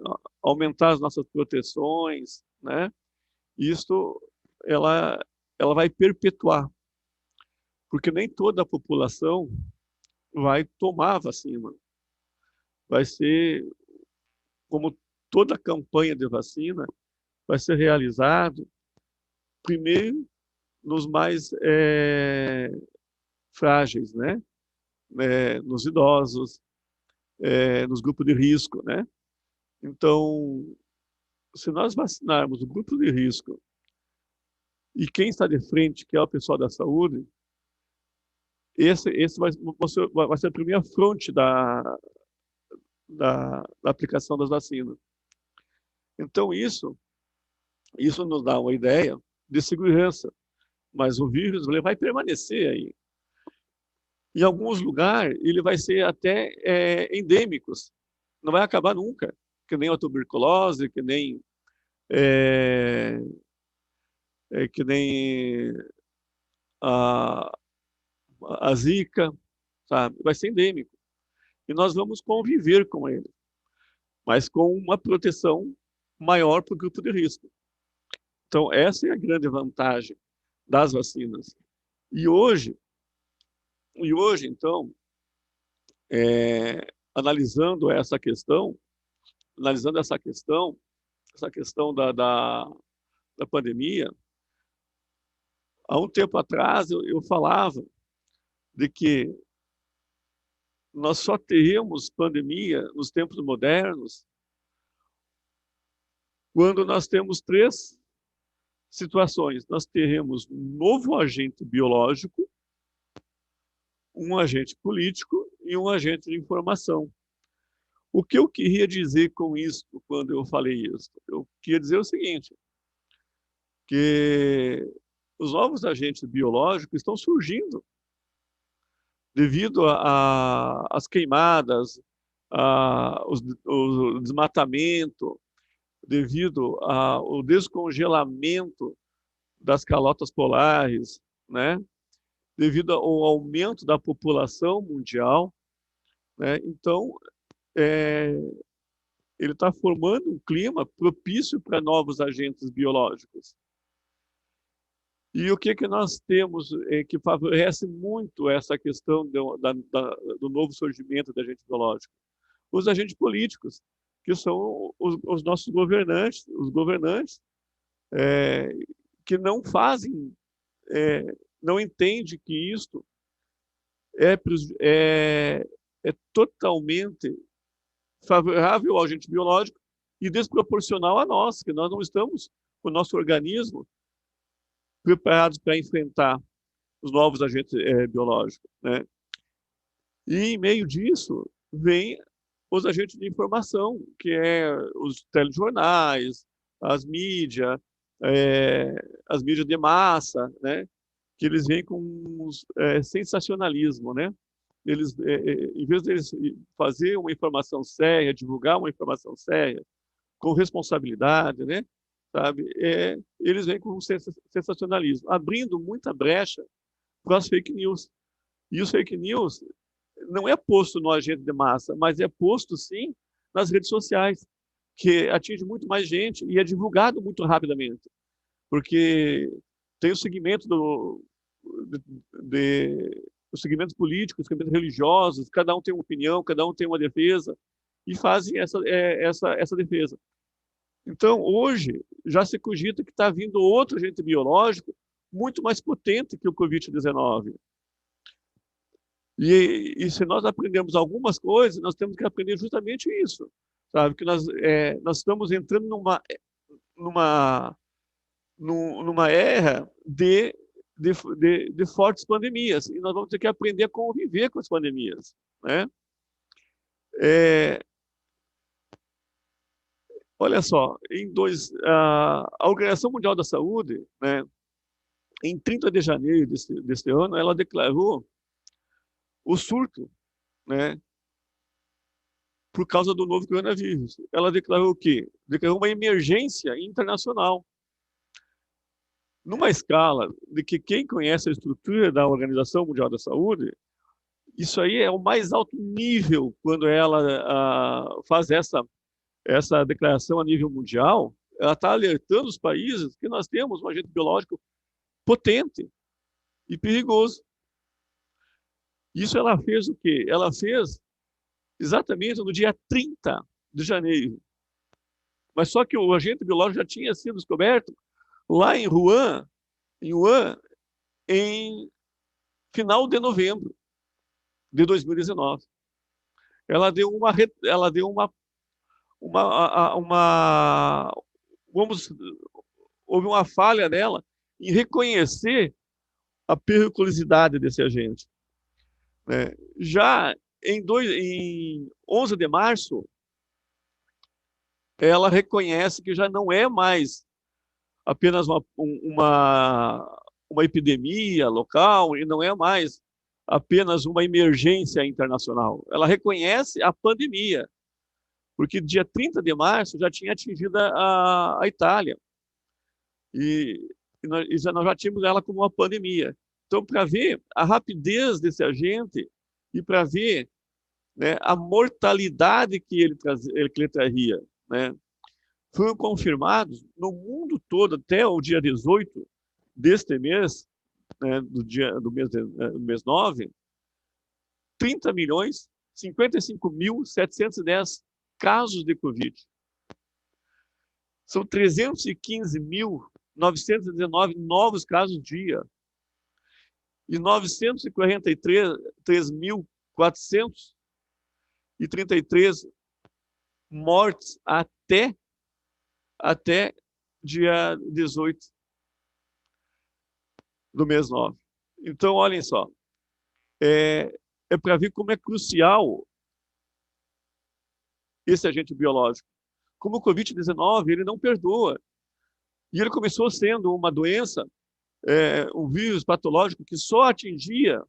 [SPEAKER 3] aumentar as nossas proteções, né, isso ela, ela vai perpetuar, porque nem toda a população vai tomar a vacina. Vai ser, como toda campanha de vacina, vai ser realizado primeiro nos mais frágeis, né? Nos idosos, nos grupos de risco, né? Então, se nós vacinarmos o grupo de risco e quem está de frente, que é o pessoal da saúde, esse vai ser a primeira fronte da aplicação das vacinas. Então, isso nos dá uma ideia de segurança, mas o vírus ele vai permanecer aí. Em alguns lugares, ele vai ser até endêmico, não vai acabar nunca, que nem a tuberculose, que nem a, a Zika, sabe? Vai ser endêmico. E nós vamos conviver com ele, mas com uma proteção maior para o grupo de risco. Então, essa é a grande vantagem das vacinas. E hoje então, analisando essa questão da pandemia, há um tempo atrás eu falava de que nós só teremos pandemia nos tempos modernos quando nós temos três situações. Nós teremos um novo agente biológico, um agente político e um agente de informação. O que eu queria dizer com isso, quando eu falei isso? Eu queria dizer o seguinte, que os novos agentes biológicos estão surgindo devido às queimadas, o desmatamento, devido ao descongelamento das calotas polares, né? Devido ao aumento da população mundial, né? Então, ele está formando um clima propício para novos agentes biológicos. E o que nós temos que favorece muito essa questão do novo surgimento de agente biológico? Os agentes políticos, que são os nossos governantes, que não fazem, não entendem que isto é totalmente favorável ao agente biológico e desproporcional a nós, que nós não estamos com o nosso organismo preparados para enfrentar os novos agentes biológicos, né? E em meio disso vem os agentes de informação, que é os telejornais, as mídias de massa, né? Que eles vêm com sensacionalismo, né? Eles, em vez de eles fazer uma informação séria, divulgar uma informação séria, com responsabilidade, né? Sabe? Eles vêm com sensacionalismo, abrindo muita brecha para as fake news. E os fake news não é posto no agente de massa, mas é posto, sim, nas redes sociais, que atinge muito mais gente e é divulgado muito rapidamente. Porque tem o segmento os segmentos políticos, os segmentos religiosos, cada um tem uma opinião, cada um tem uma defesa, e fazem essa defesa. Então, hoje, já se cogita que está vindo outro agente biológico muito mais potente que o Covid-19. E se nós aprendemos algumas coisas, nós temos que aprender justamente isso, sabe? Que nós estamos entrando numa era de fortes pandemias, e nós vamos ter que aprender a conviver com as pandemias, né? Olha só, a Organização Mundial da Saúde, né, em 30 de janeiro deste ano, ela declarou o surto, né, por causa do novo coronavírus. Ela declarou o quê? Declarou uma emergência internacional. Numa escala de que quem conhece a estrutura da Organização Mundial da Saúde, isso aí é o mais alto nível quando ela faz essa declaração a nível mundial. Ela está alertando os países que nós temos um agente biológico potente e perigoso. Isso ela fez o quê? Ela fez exatamente no dia 30 de janeiro. Mas só que o agente biológico já tinha sido descoberto lá em Wuhan, em final de novembro de 2019. Ela deu vamos, houve uma falha nela em reconhecer a periculosidade desse agente. Né? Já em 11 de março, ela reconhece que já não é mais apenas uma epidemia local e não é mais apenas uma emergência internacional. Ela reconhece a pandemia, porque dia 30 de março já tinha atingido a Itália. E nós já tínhamos ela como uma pandemia. Então, para ver a rapidez desse agente e para ver, né, a mortalidade que ele traria, né, foram confirmados no mundo todo até o dia 18 deste mês, né, do mês 9, 30.055.710 casos de Covid. São 315.919 novos casos dia e 943.433 mortes até dia 18 do mês 9. Então, olhem só, é para ver como é crucial esse agente biológico. Como o Covid-19, ele não perdoa. E ele começou sendo uma doença, um vírus patológico que só atingia,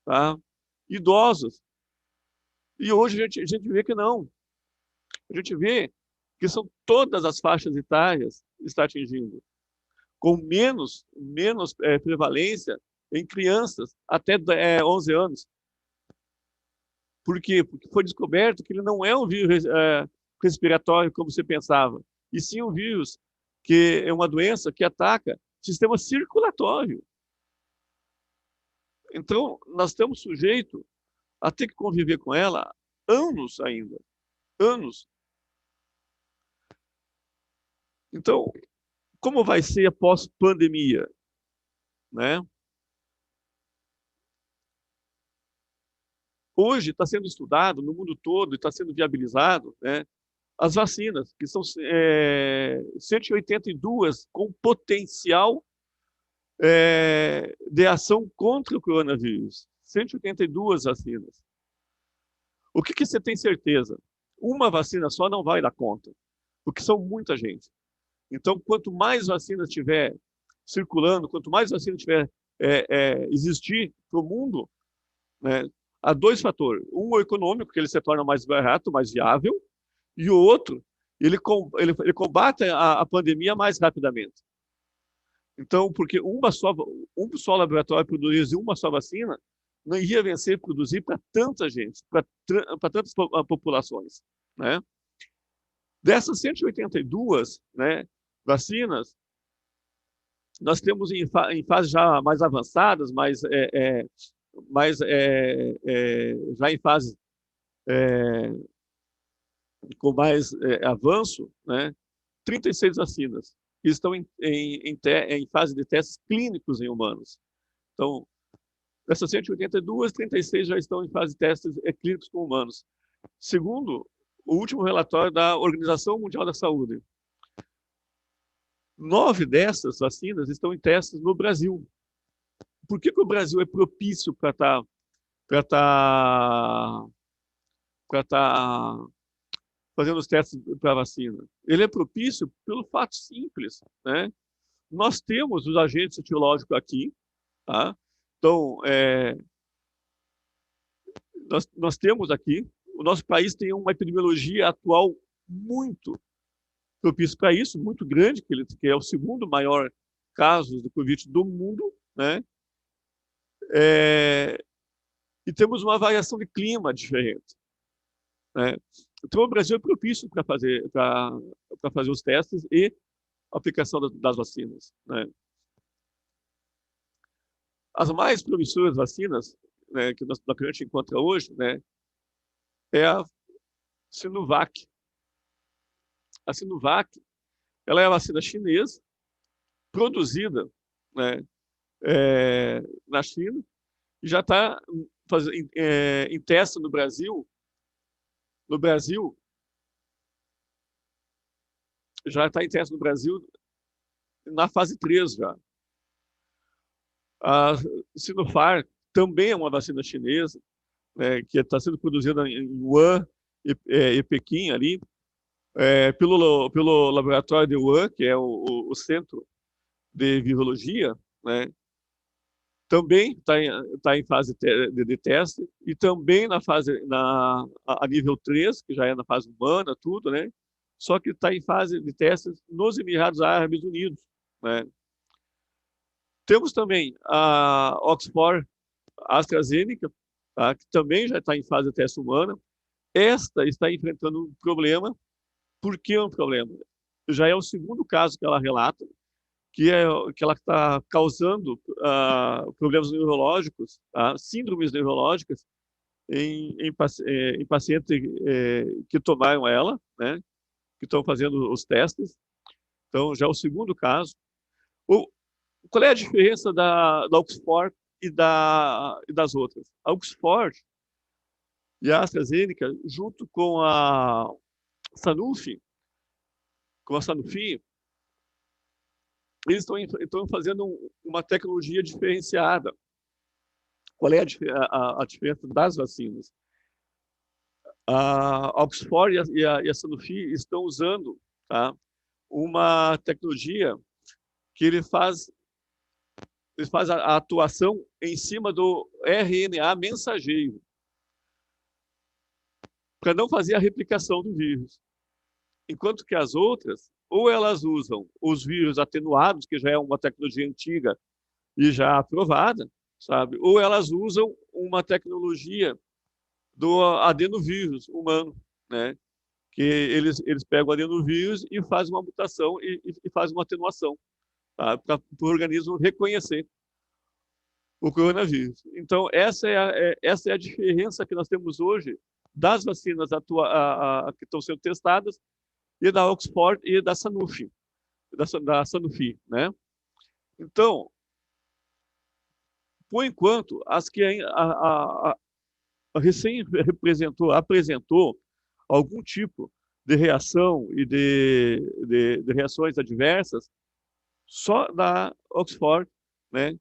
[SPEAKER 3] tá, idosos. E hoje a gente vê que não. A gente vê que são todas as faixas etárias que está atingindo, com menos prevalência em crianças até 11 anos. Por quê? Porque foi descoberto que ele não é um vírus respiratório como você pensava, e sim um vírus que é uma doença que ataca o sistema circulatório. Então, nós estamos sujeitos a ter que conviver com ela anos ainda. Anos. Então, como vai ser a pós-pandemia? Né? Hoje está sendo estudado no mundo todo e está sendo viabilizado, né, as vacinas, que são 182 com potencial de ação contra o coronavírus. 182 vacinas. O que você tem certeza? Uma vacina só não vai dar conta, porque são muita gente. Então, quanto mais vacinas tiver circulando, quanto mais vacina tiver existir para o mundo, né, há dois fatores. Um, o econômico, que ele se torna mais barato, mais viável, e o outro, ele combate a pandemia mais rapidamente. Então, porque um só laboratório produzir uma só vacina não iria vencer produzir para tanta gente, para tantas populações, né? Dessas 182, né, vacinas, nós temos em fases já mais avançadas, já em fase com mais avanço, né, 36 vacinas que estão em fase de testes clínicos em humanos. Então, dessas 182, 36 já estão em fase de testes clínicos com humanos. Segundo o último relatório da Organização Mundial da Saúde, 9 dessas vacinas estão em testes no Brasil. Por que o Brasil é propício para estar fazendo os testes para a vacina? Ele é propício pelo fato simples, né? Nós temos os agentes etiológicos aqui, tá? Então, nós temos aqui, o nosso país tem uma epidemiologia atual muito propício para isso, muito grande, que é o segundo maior caso do Covid do mundo, né? E temos uma variação de clima diferente, né? Então, o Brasil é propício para fazer os testes e a aplicação das vacinas, né? As mais promissoras vacinas, né, que a gente encontra hoje, né, é a Sinovac. A Sinovac, ela é a vacina chinesa, produzida, né, na China, e já está em teste no Brasil. No Brasil, já está em teste no Brasil na fase 3 já. A Sinopharm também é uma vacina chinesa, né, que está sendo produzida em Wuhan e Pequim ali, pelo laboratório de Wuhan, que é o centro de virologia, né, também está em fase de teste, e também a nível 3, que já é na fase humana, tudo, né? Só que está em fase de testes nos Emirados Árabes Unidos, né? Temos também a Oxford AstraZeneca, tá? Que também já está em fase de teste humana. Esta está enfrentando um problema. Por que um problema? Já é o segundo caso que ela relata, que ela está causando problemas neurológicos, síndromes neurológicas em pacientes que tomaram ela, né, que estão fazendo os testes. Então, já é o segundo caso. Qual é a diferença da Oxford e das outras? A Oxford e a AstraZeneca, junto com a Sanofi, eles estão fazendo uma tecnologia diferenciada. Qual é a diferença das vacinas? A Oxford e a Sanofi estão usando, tá, uma tecnologia que ele faz a atuação em cima do RNA mensageiro, para não fazer a replicação do vírus. Enquanto que as outras, ou elas usam os vírus atenuados, que já é uma tecnologia antiga e já aprovada, sabe? Ou elas usam uma tecnologia do adenovírus humano, né? Que eles pegam o adenovírus e fazem uma mutação e fazem uma atenuação, tá? Para o organismo reconhecer o coronavírus. Então, essa é a diferença que nós temos hoje das vacinas que estão sendo testadas e da Oxford e da Sanofi, né? Então, por enquanto, as que a recém apresentou algum tipo de reação e de reações adversas, só da Oxford, né,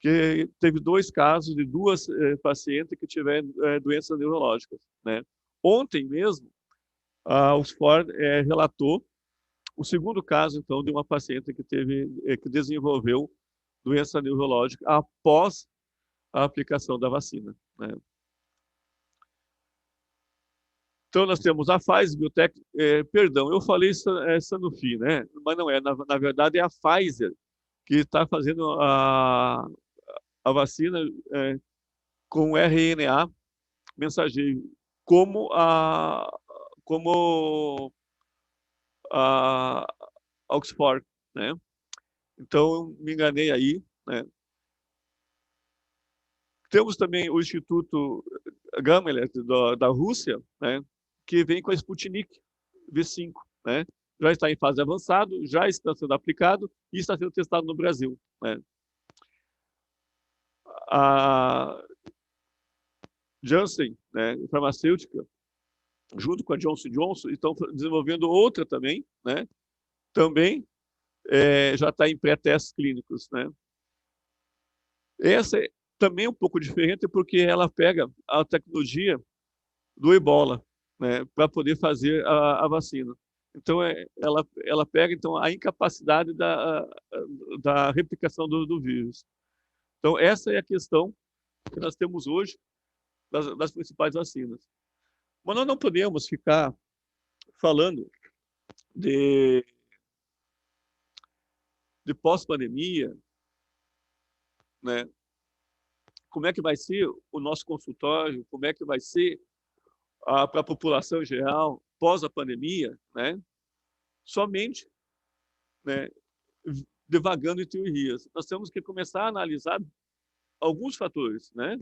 [SPEAKER 3] que teve 2 casos de 2 pacientes que tiveram doenças neurológicas, né. Ontem mesmo, a Oxford relatou o segundo caso, então, de uma paciente que desenvolveu doença neurológica após a aplicação da vacina, né. Então, nós temos a Pfizer, Biotech, perdão, eu falei Sanofi, né? Mas não é, na verdade é a Pfizer que está fazendo a vacina com RNA mensageiro, como a Oxford, né? Então, me enganei aí, né? Temos também o Instituto Gamaleya da Rússia, né, que vem com a Sputnik V5, né? Já está em fase avançada, já está sendo aplicado e está sendo testado no Brasil, né? A Janssen, né, farmacêutica, junto com a Johnson Johnson, estão desenvolvendo outra também, né? Também já está em pré-testes clínicos, né? Essa também é um pouco diferente porque ela pega a tecnologia do Ebola, né, para poder fazer a vacina. Então, ela pega então, a incapacidade da replicação do vírus. Então, essa é a questão que nós temos hoje das principais vacinas. Mas nós não podemos ficar falando de pós-pandemia, né? Como é que vai ser o nosso consultório, como é que vai ser para a população em geral pós a pandemia, né? Somente, né, devagando em teorias. Nós temos que começar a analisar alguns fatores, né?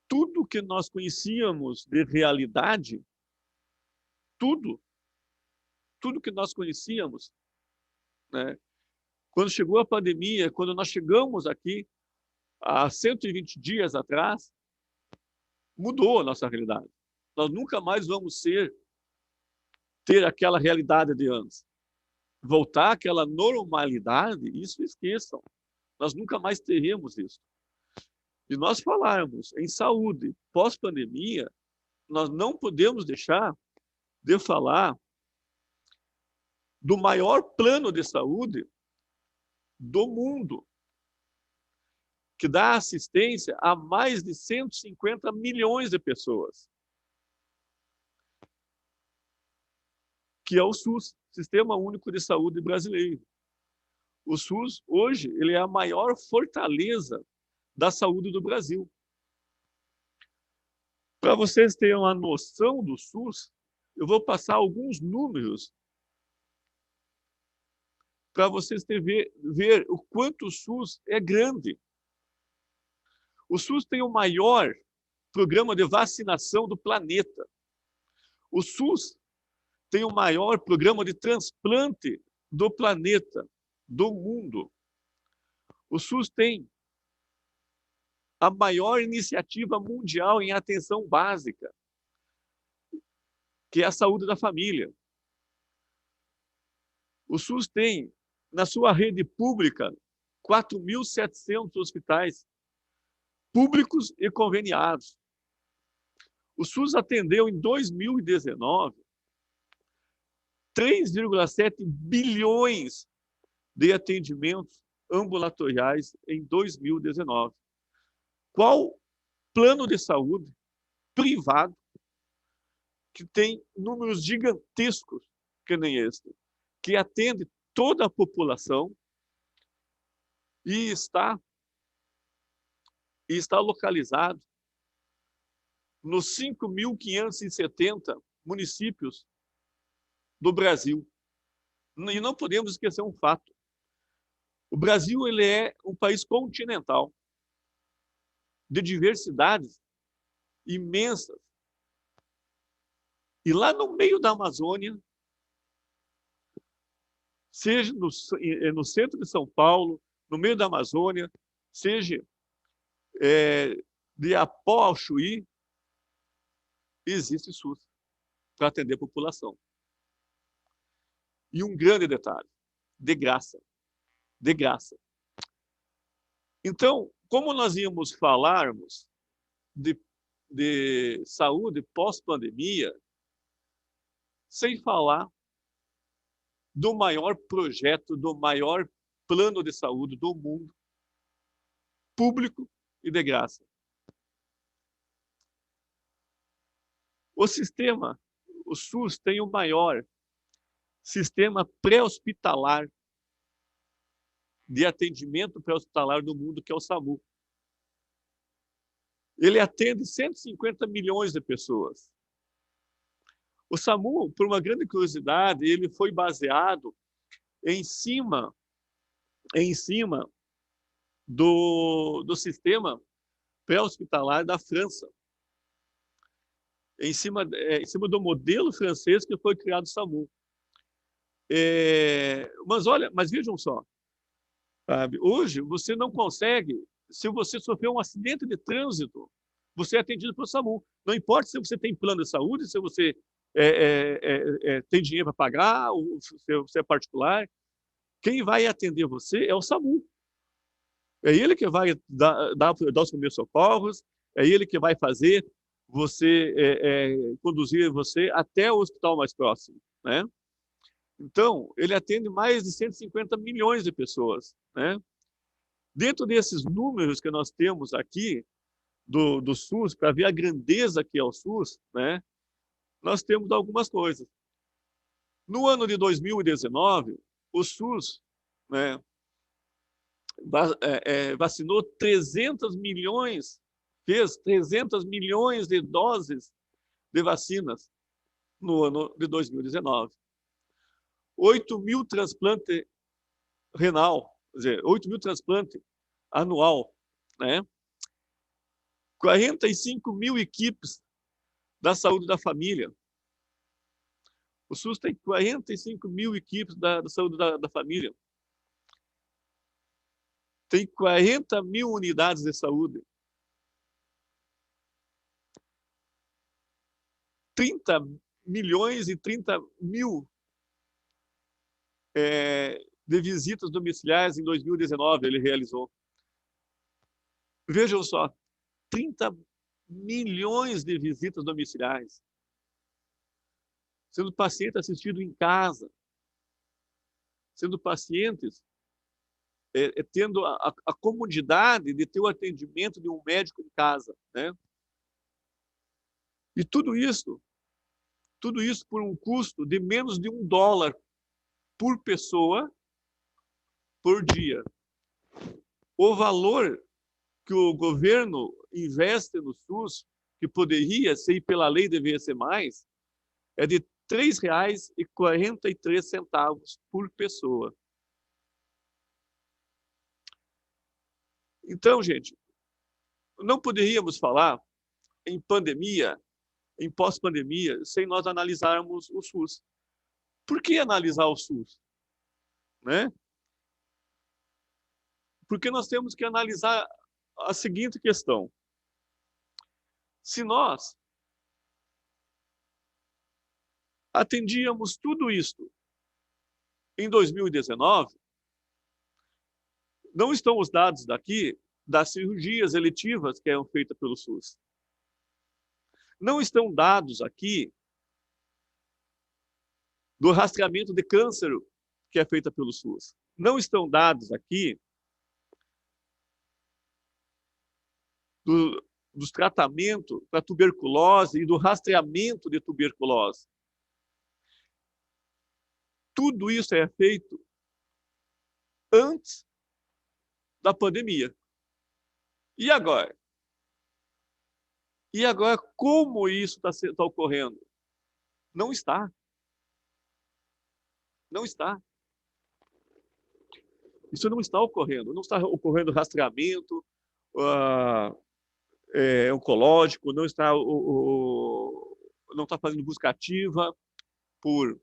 [SPEAKER 3] Tudo que nós conhecíamos de realidade, tudo que nós conhecíamos, né? Quando chegou a pandemia, quando nós chegamos aqui há 120 dias atrás, mudou a nossa realidade. Nós nunca mais vamos ter aquela realidade de antes. Voltar àquela normalidade, isso esqueçam. Nós nunca mais teremos isso. E nós falarmos em saúde pós-pandemia, nós não podemos deixar de falar do maior plano de saúde do mundo, que dá assistência a mais de 150 milhões de pessoas, que é o SUS, Sistema Único de Saúde Brasileiro. O SUS, hoje, ele é a maior fortaleza da saúde do Brasil. Para vocês terem uma noção do SUS, eu vou passar alguns números para vocês ver o quanto o SUS é grande. O SUS tem o maior programa de vacinação do planeta. O SUS tem o maior programa de transplante do planeta, do mundo. O SUS tem a maior iniciativa mundial em atenção básica, que é a saúde da família. O SUS tem, na sua rede pública, 4.700 hospitais públicos e conveniados. O SUS atendeu em 2019 3,7 bilhões de atendimentos ambulatoriais em 2019. Qual plano de saúde privado que tem números gigantescos, que nem este, que atende toda a população e está localizado nos 5.570 municípios do Brasil. E não podemos esquecer um fato. O Brasil, ele é um país continental, de diversidades imensas. E lá no meio da Amazônia, seja no centro de São Paulo, no meio da Amazônia, seja de Apó ao Chuí, existe SUS para atender a população. E um grande detalhe, de graça. De graça. Então, como nós íamos falarmos de saúde pós-pandemia, sem falar do maior projeto, do maior plano de saúde do mundo, público e de graça. O SUS tem o maior sistema pré-hospitalar de atendimento pré-hospitalar do mundo, que é o SAMU. Ele atende 150 milhões de pessoas. O SAMU, por uma grande curiosidade, ele foi baseado em cima do sistema pré-hospitalar da França. Em cima do modelo francês que foi criado o SAMU. Mas vejam só, sabe? Hoje você não consegue, se você sofreu um acidente de trânsito, você é atendido pelo SAMU. Não importa se você tem plano de saúde, se você tem dinheiro para pagar, ou se você é particular, quem vai atender você é o SAMU. É ele que vai dar os primeiros socorros, é ele que vai fazer você conduzir você até o hospital mais próximo, né? Então, ele atende mais de 150 milhões de pessoas, né? Dentro desses números que nós temos aqui do SUS, para ver a grandeza que é o SUS, né? Nós temos algumas coisas. No ano de 2019, o SUS, né, vacinou 300 milhões, fez 300 milhões de doses de vacinas no ano de 2019. 8 mil transplantes renal, quer dizer, 8 mil transplantes anual, né? 45 mil equipes da saúde da família. O SUS tem 45 mil equipes da saúde da família. Tem 40 mil unidades de saúde. 30 milhões e 30 mil de visitas domiciliares em 2019 ele realizou. Vejam só, 30 milhões de visitas domiciliares, sendo paciente assistido em casa, sendo pacientes tendo a comodidade de ter o atendimento de um médico em casa, né? E tudo isso por um custo de menos de $1 por pessoa por dia. O valor que o governo investe no SUS, que poderia ser pela lei deveria ser mais, é de R$ 3,43 por pessoa. Então, gente, não poderíamos falar em pandemia, em pós-pandemia, sem nós analisarmos o SUS. Por que analisar o SUS? Né? Porque nós temos que analisar a seguinte questão. Se nós atendíamos tudo isso em 2019, não estão os dados daqui das cirurgias eletivas que eram feitas pelo SUS. Não estão dados aqui do rastreamento de câncer que é feita pelo SUS. Não estão dados aqui dos tratamentos para tuberculose e do rastreamento de tuberculose. Tudo isso é feito antes da pandemia. E agora? E agora, como isso está ocorrendo? Não está. Não está. Isso não está ocorrendo. Não está ocorrendo rastreamento oncológico, não está fazendo busca ativa por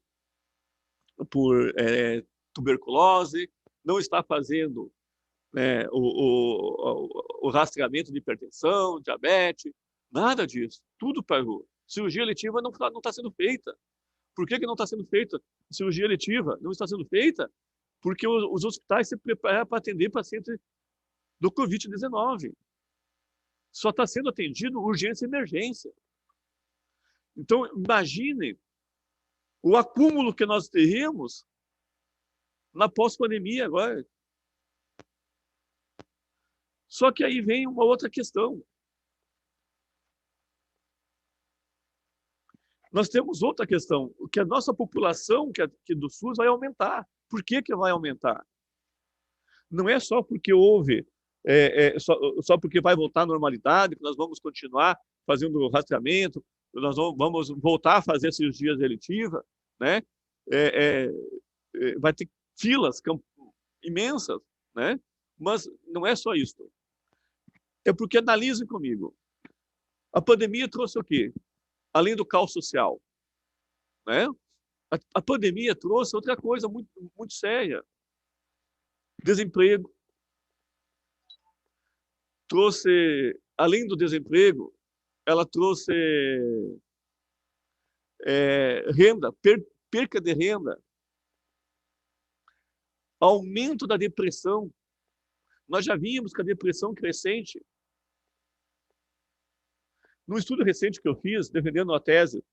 [SPEAKER 3] tuberculose, não está fazendo o rastreamento de hipertensão, diabetes, nada disso. Tudo parou. Cirurgia eletiva não está sendo feita. Por que não está sendo feita? Cirurgia eletiva não está sendo feita porque os hospitais se preparam para atender pacientes do Covid-19. Só está sendo atendido urgência e emergência. Então, imagine o acúmulo que nós teremos na pós-pandemia agora. Só que aí vem uma outra questão. Nós temos outra questão, que a nossa população que do SUS vai aumentar. Por que vai aumentar? Não é só porque houve, só porque vai voltar à normalidade, que nós vamos continuar fazendo rastreamento, nós vamos voltar a fazer cirurgias eletivas, né? Vai ter filas imensas, né? Mas não é só isso. É porque, analisem comigo, a pandemia trouxe o quê? Além do caos social, né? A pandemia trouxe outra coisa muito, muito séria. Desemprego. Trouxe, além do desemprego, ela trouxe renda, perca de renda, aumento da depressão. Nós já vimos que a depressão crescente. Num estudo recente que eu fiz, defendendo a tese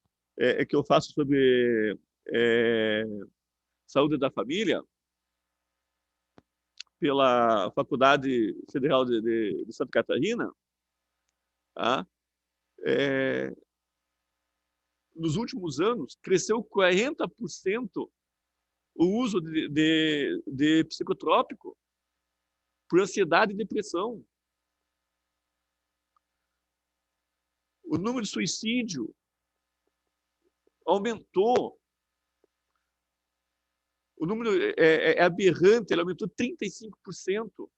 [SPEAKER 3] que eu faço sobre saúde da família, pela Faculdade Federal de Santa Catarina, tá? Nos últimos anos, cresceu 40% o uso de psicotrópico por ansiedade e depressão. O número de suicídio aumentou. O número é aberrante, ele aumentou 35%.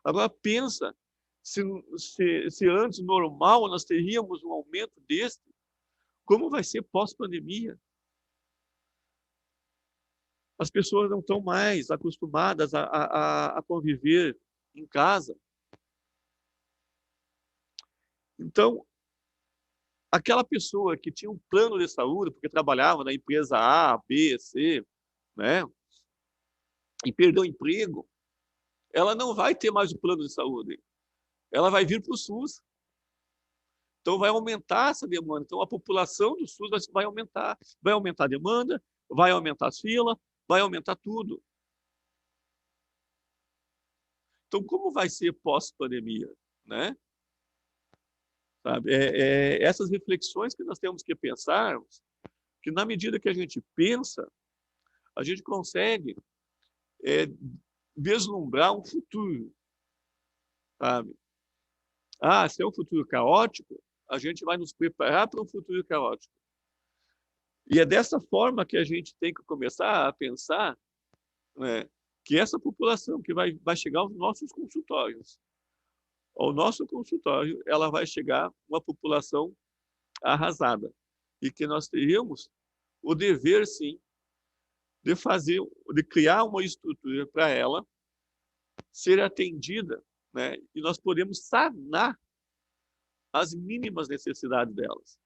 [SPEAKER 3] Agora, pensa, se antes, normal, nós teríamos um aumento desse, como vai ser pós-pandemia? As pessoas não estão mais acostumadas a conviver em casa. Então, aquela pessoa que tinha um plano de saúde, porque trabalhava na empresa A, B, C, né, e perdeu o emprego, ela não vai ter mais o plano de saúde. Ela vai vir para o SUS. Então, vai aumentar essa demanda. Então, a população do SUS vai aumentar. Vai aumentar a demanda, vai aumentar as filas, vai aumentar tudo. Então, como vai ser pós-pandemia, né? Sabe? Essas reflexões que nós temos que pensar, que na medida que a gente pensa, a gente consegue vislumbrar um futuro, sabe? Se é um futuro caótico, a gente vai nos preparar para um futuro caótico. E é dessa forma que a gente tem que começar a pensar, né, que essa população que vai chegar aos nossos consultórios, ao nosso consultório, ela vai chegar uma população arrasada. E que nós teríamos o dever, sim, de criar uma estrutura para ela ser atendida, né? E nós podemos sanar as mínimas necessidades delas.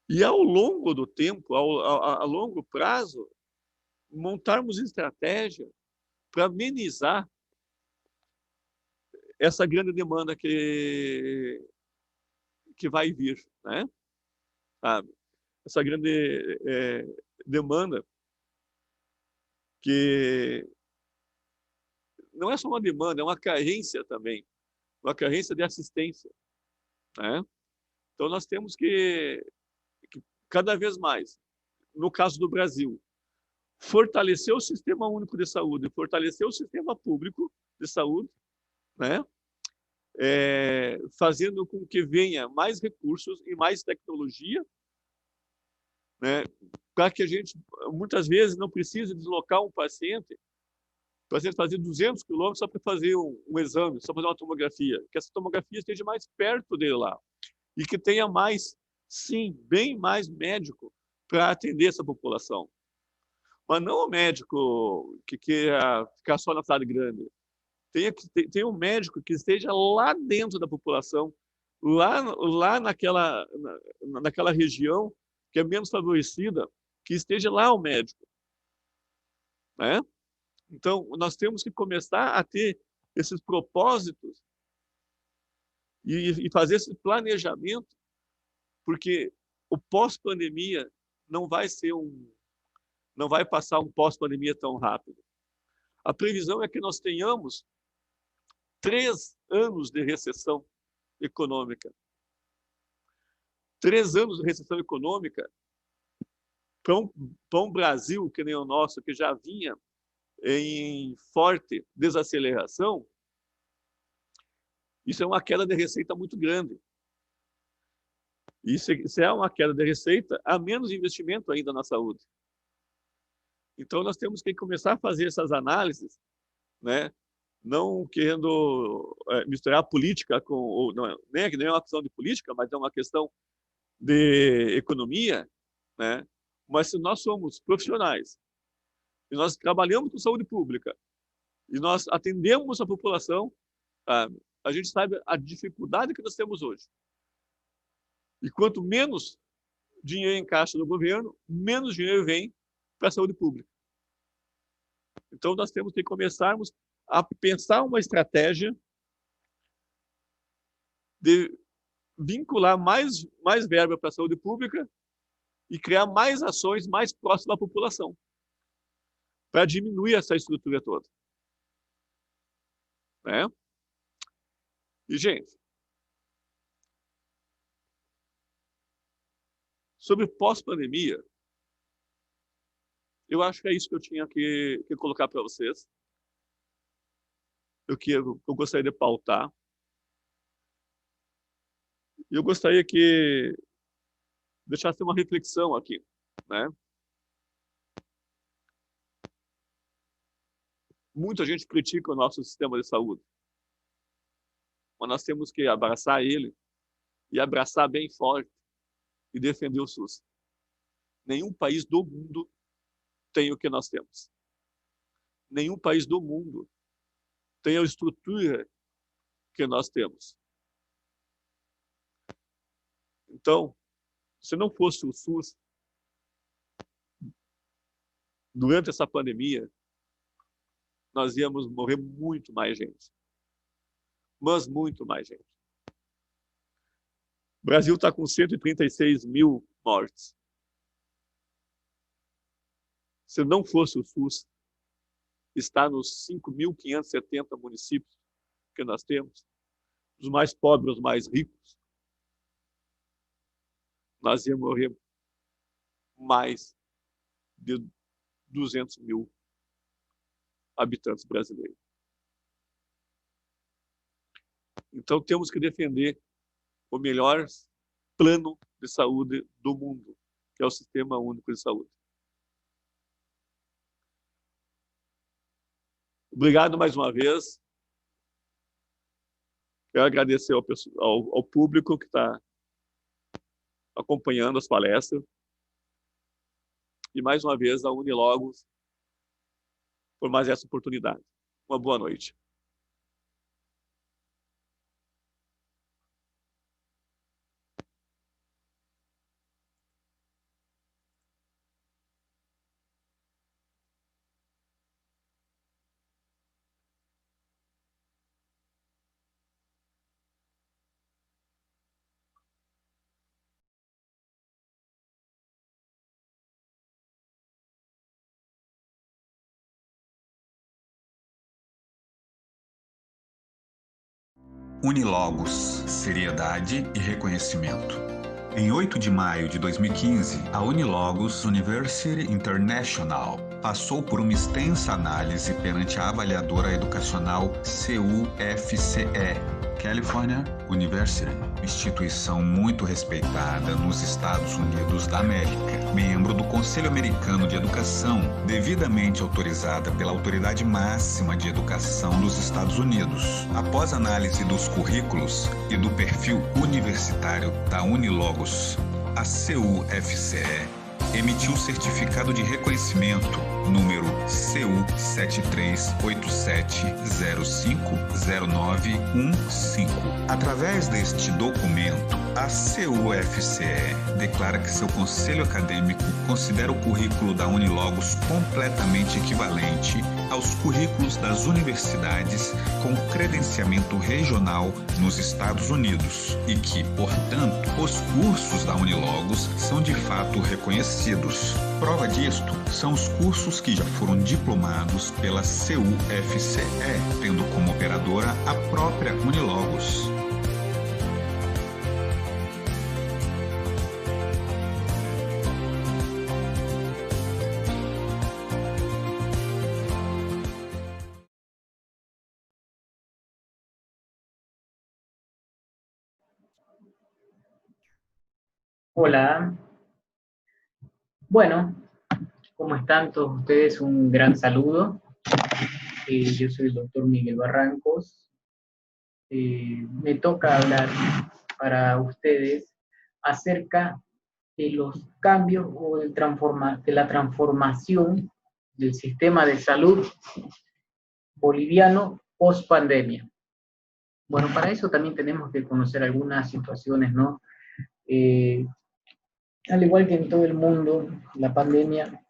[SPEAKER 3] E ao longo do tempo, a longo prazo, montarmos estratégia para amenizar essa grande demanda que vai vir, né? Sabe? Essa grande demanda que não é só uma demanda, é uma carência também, uma carência de assistência, né? Então, nós temos que cada vez mais, no caso do Brasil, fortalecer o Sistema Único de Saúde, fortalecer o sistema público de saúde, né? Fazendo com que venha mais recursos e mais tecnologia, né? Para que a gente, muitas vezes, não precise deslocar um paciente para fazer 200 quilômetros só para fazer um exame, só para fazer uma tomografia, que essa tomografia esteja mais perto dele lá e que tenha mais, sim, bem mais médico para atender essa população. Mas não o médico que queira ficar só na cidade grande. Tem um médico que esteja lá dentro da população, lá naquela região que é menos favorecida, que esteja lá o médico, né? Então, nós temos que começar a ter esses propósitos e fazer esse planejamento, porque o pós-pandemia não vai passar um pós-pandemia tão rápido. A previsão é que nós tenhamos 3 anos de recessão econômica. 3 anos de recessão econômica para um Brasil que nem o nosso, que já vinha em forte desaceleração, isso é uma queda de receita muito grande. Isso é uma queda de receita, há menos investimento ainda na saúde. Então, nós temos que começar a fazer essas análises, né? Não querendo misturar política com... nem é uma questão de política, mas é uma questão de economia, né? Mas se nós somos profissionais, e nós trabalhamos com saúde pública, e nós atendemos a população, a gente sabe a dificuldade que nós temos hoje. E quanto menos dinheiro em caixa do governo, menos dinheiro vem para a saúde pública. Então, nós temos que começarmos a pensar uma estratégia de vincular mais verba para a saúde pública e criar mais ações mais próximas da população, para diminuir essa estrutura toda. Né? E, gente, sobre pós-pandemia, eu acho que é isso que eu tinha que colocar para vocês. Eu gostaria de pautar. E eu gostaria que deixasse uma reflexão aqui, né? Muita gente critica o nosso sistema de saúde, mas nós temos que abraçar ele e abraçar bem forte e defender o SUS. Nenhum país do mundo tem o que nós temos. Nenhum país do mundo tem a estrutura que nós temos. Então, se não fosse o SUS, durante essa pandemia, nós íamos morrer muito mais gente. Mas muito mais gente. O Brasil está com 136 mil mortes. Se não fosse o SUS, está nos 5.570 municípios que nós temos, os mais pobres, os mais ricos, nós íamos morrer mais de 200 mil habitantes brasileiros. Então, temos que defender o melhor plano de saúde do mundo, que é o Sistema Único de Saúde. Obrigado mais uma vez. Quero agradecer ao público que está acompanhando as palestras. E mais uma vez a Unilogos por mais essa oportunidade. Uma boa noite.
[SPEAKER 4] Unilogos, seriedade e reconhecimento. Em 8 de maio de 2015, a Unilogos University International passou por uma extensa análise perante a avaliadora educacional CUFCE, California University, instituição muito respeitada nos Estados Unidos da América, membro do Conselho Americano de Educação, devidamente autorizada pela Autoridade Máxima de Educação dos Estados Unidos. Após análise dos currículos e do perfil universitário da Unilogos, a CUFCE emitiu o certificado de reconhecimento número CU 7387050915. Através deste documento, a CUFCE declara que seu conselho acadêmico considera o currículo da Unilogos completamente equivalente aos currículos das universidades com credenciamento regional nos Estados Unidos e que, portanto, os cursos da Unilogos são de fato reconhecidos. Prova disto são os cursos que já foram diplomados pela CUFCE, tendo como operadora a própria Unilogos.
[SPEAKER 5] Hola. Bueno, ¿cómo están todos ustedes? Un gran saludo. Yo soy el doctor Miguel Barrancos. Me toca hablar para ustedes acerca de los cambios o de la transformación del sistema de salud boliviano post pandemia. Bueno, para eso también tenemos que conocer algunas situaciones, ¿no? Al igual que en todo el mundo, la pandemia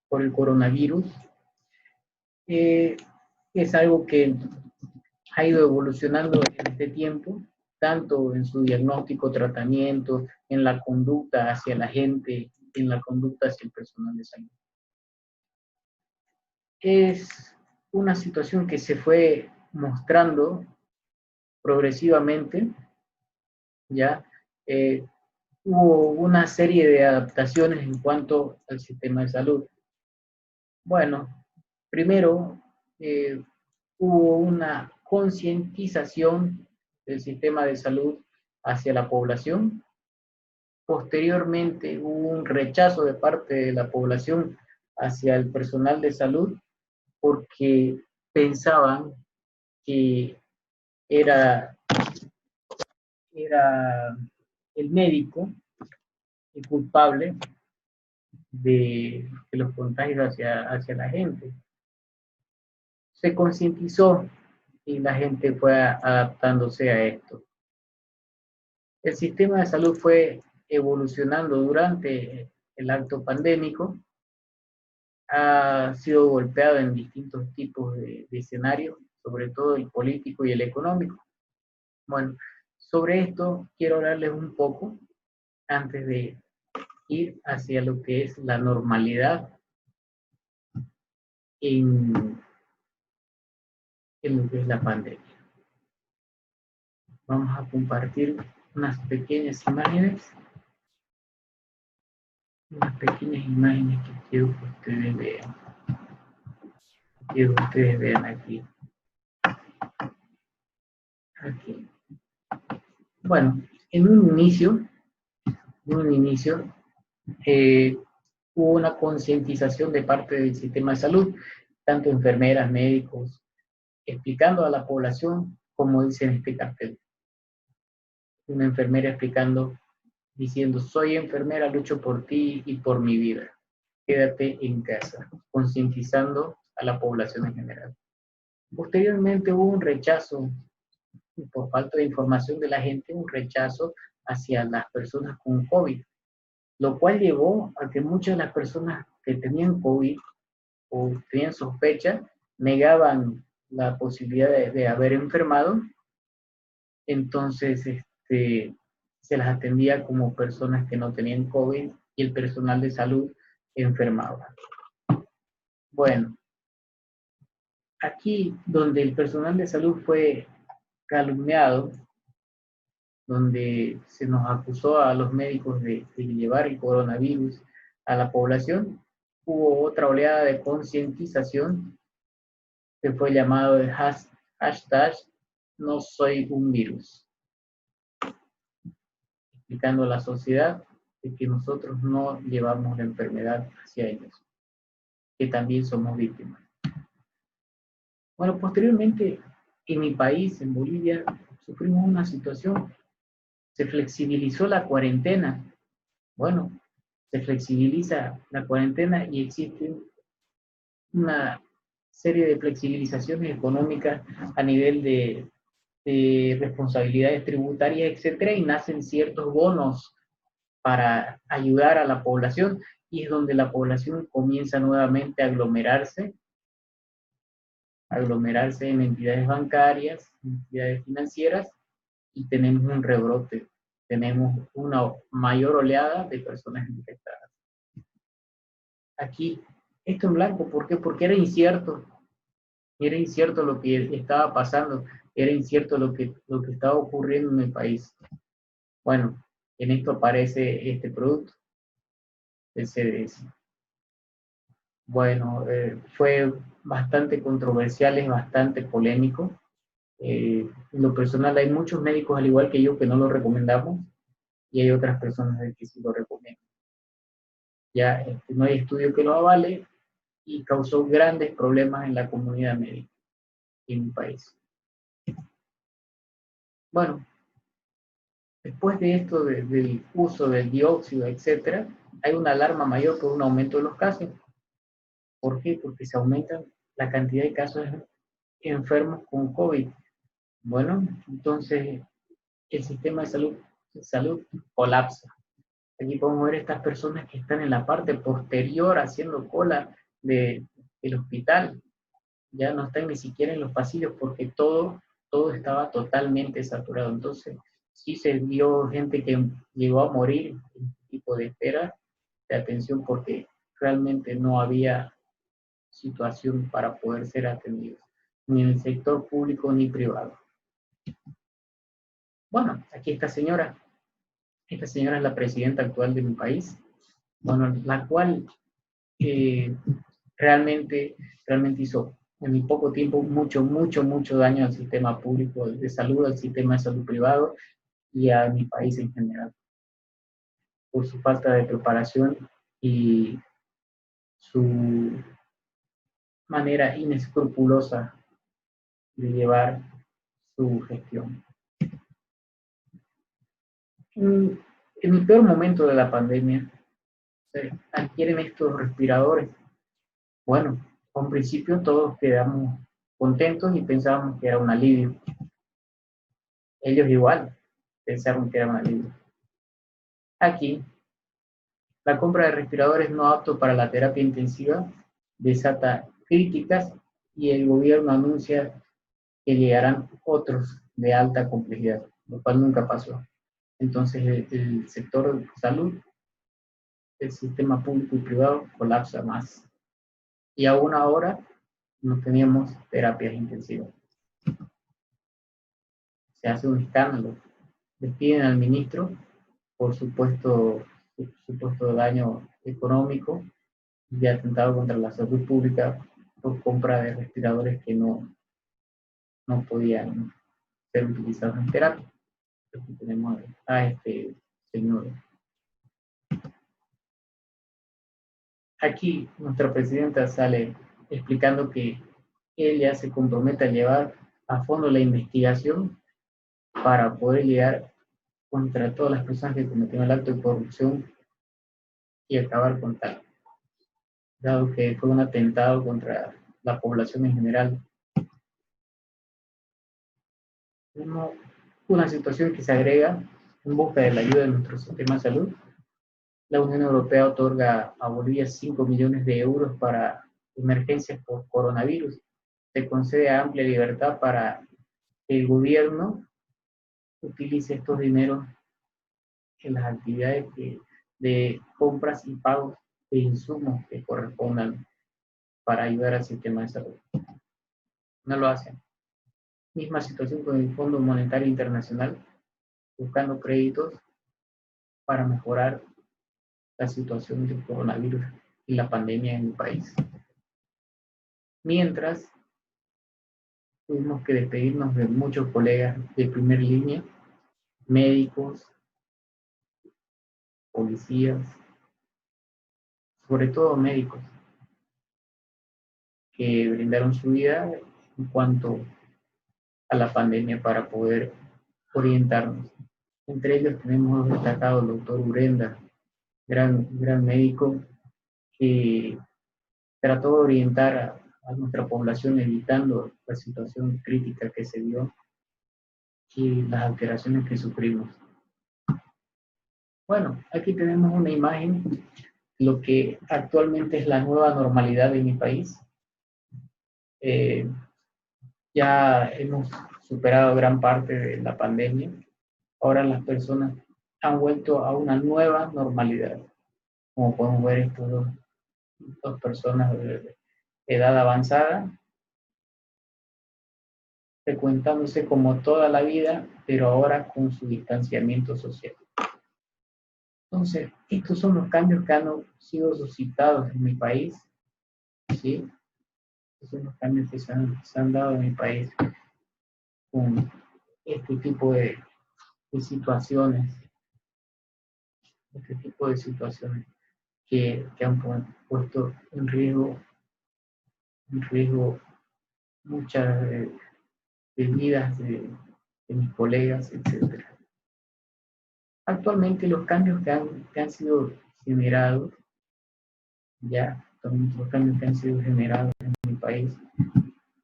[SPEAKER 5] por el coronavirus es algo que ha ido evolucionando en este tiempo, tanto en su diagnóstico, tratamiento, en la conducta hacia la gente, en la conducta hacia el personal de salud. Es una situación que se fue mostrando progresivamente, ya hubo una serie de adaptaciones en cuanto al sistema de salud. Bueno, primero hubo una concientización del sistema de salud hacia la población. Posteriormente hubo un rechazo de parte de la población hacia el personal de salud porque pensaban que era el médico el culpable de los contagios hacia la gente. Se concientizó y la gente fue adaptándose a esto. El sistema de salud fue evolucionando durante el acto pandémico, ha sido golpeado en distintos tipos de escenarios, sobre todo el político y el económico. Bueno, sobre esto quiero hablarles un poco antes de ir hacia lo que es la normalidad en lo que es la pandemia. Vamos a compartir unas pequeñas imágenes que quiero que ustedes vean. Quiero que ustedes vean aquí. Aquí. Bueno, en un inicio hubo una concientización de parte del sistema de salud, tanto enfermeras, médicos, explicando a la población, como dice en este cartel. Una enfermera diciendo, soy enfermera, lucho por ti y por mi vida. Quédate en casa, concientizando a la población en general. Posteriormente hubo un rechazo, por falta de información de la gente, un rechazo hacia las personas con COVID, lo cual llevó a que muchas de las personas que tenían COVID o tenían sospecha, negaban la posibilidad de haber enfermado, entonces se las atendía como personas que no tenían COVID y el personal de salud enfermaba. Bueno, aquí donde el personal de salud fue calumniado, donde se nos acusó a los médicos de llevar el coronavirus a la población, hubo otra oleada de concientización que fue llamado el hashtag no soy un virus, explicando a la sociedad de que nosotros no llevamos la enfermedad hacia ellos, que también somos víctimas. Bueno, posteriormente en mi país, en Bolivia, sufrimos una situación, se flexibilizó la cuarentena. Bueno, se flexibiliza la cuarentena y existe una serie de flexibilizaciones económicas a nivel de responsabilidades tributarias, etcétera, y nacen ciertos bonos para ayudar a la población, y es donde la población comienza nuevamente a aglomerarse en entidades bancarias, entidades financieras, y tenemos un rebrote, tenemos una mayor oleada de personas infectadas. Aquí, esto en blanco, ¿por qué? Porque era incierto lo que estaba pasando, era incierto lo que estaba ocurriendo en el país. Bueno, en esto aparece este producto, el CDS. Bueno, fue bastante controversial, es bastante polémico. En lo personal hay muchos médicos, al igual que yo, que no lo recomendamos, y hay otras personas que sí lo recomiendan. Ya no hay estudio que lo avale y causó grandes problemas en la comunidad médica en mi país. Bueno, después de esto, del uso del dióxido, etcétera, hay una alarma mayor por un aumento de los casos. ¿Por qué? Porque se aumenta la cantidad de casos enfermos con COVID. Bueno, entonces el sistema de salud colapsa. Aquí podemos ver estas personas que están en la parte posterior haciendo cola del hospital. Ya no están ni siquiera en los pasillos porque todo todo estaba totalmente saturado. Entonces, sí se vio gente que llegó a morir en este tipo de espera de atención porque realmente no había situación para poder ser atendidos, ni en el sector público ni privado. Bueno, aquí esta señora es la presidenta actual de mi país, bueno, la cual realmente hizo en muy poco tiempo mucho daño al sistema público de salud, al sistema de salud privado y a mi país en general, por su falta de preparación y su manera inescrupulosa de llevar su gestión. En el peor momento de la pandemia, se adquieren estos respiradores. Bueno, a un principio todos quedamos contentos y pensábamos que era un alivio. Ellos igual pensaron que era un alivio. Aquí, la compra de respiradores no aptos para la terapia intensiva desata críticas y el gobierno anuncia que llegarán otros de alta complejidad, lo cual nunca pasó. Entonces el sector de salud, el sistema público y privado colapsa más. Y aún ahora no teníamos terapias intensivas. Se hace un escándalo. Despiden al ministro por supuesto daño económico y atentado contra la salud pública por compra de respiradores que no podían ser utilizados en terapia. Aquí tenemos a este señor. Aquí nuestra presidenta sale explicando que ella se compromete a llevar a fondo la investigación para poder llegar contra todas las personas que cometieron el acto de corrupción y acabar con tal, dado que fue un atentado contra la población en general. Una situación que se agrega en busca de la ayuda de nuestro sistema de salud. La Unión Europea otorga a Bolivia 5 millones de euros para emergencias por coronavirus. Se concede amplia libertad para que el gobierno utilice estos dineros en las actividades de compras y pagos de insumos que correspondan para ayudar al sistema de salud. No lo hacen. Misma situación con el Fondo Monetario Internacional, buscando créditos para mejorar la situación del coronavirus y la pandemia en el país. Mientras, tuvimos que despedirnos de muchos colegas de primera línea, médicos, policías, sobre todo médicos, que brindaron su vida en cuanto a la pandemia para poder orientarnos. Entre ellos tenemos destacado al doctor Urenda, gran médico que trató de orientar a nuestra población evitando la situación crítica que se dio y las alteraciones que sufrimos. Bueno, aquí tenemos una imagen de lo que actualmente es la nueva normalidad de mi país. Ya hemos superado gran parte de la pandemia. Ahora las personas han vuelto a una nueva normalidad. Como podemos ver, estas dos personas de edad avanzada, frecuentándose como toda la vida, pero ahora con su distanciamiento social. Entonces, estos son los cambios que han sido suscitados en mi país, ¿sí? Estos son los cambios que se han dado en mi país con este tipo de situaciones, que han puesto en riesgo muchas de vidas de mis colegas, etc. Actualmente los cambios que han sido generados, los cambios que han sido generados en mi país,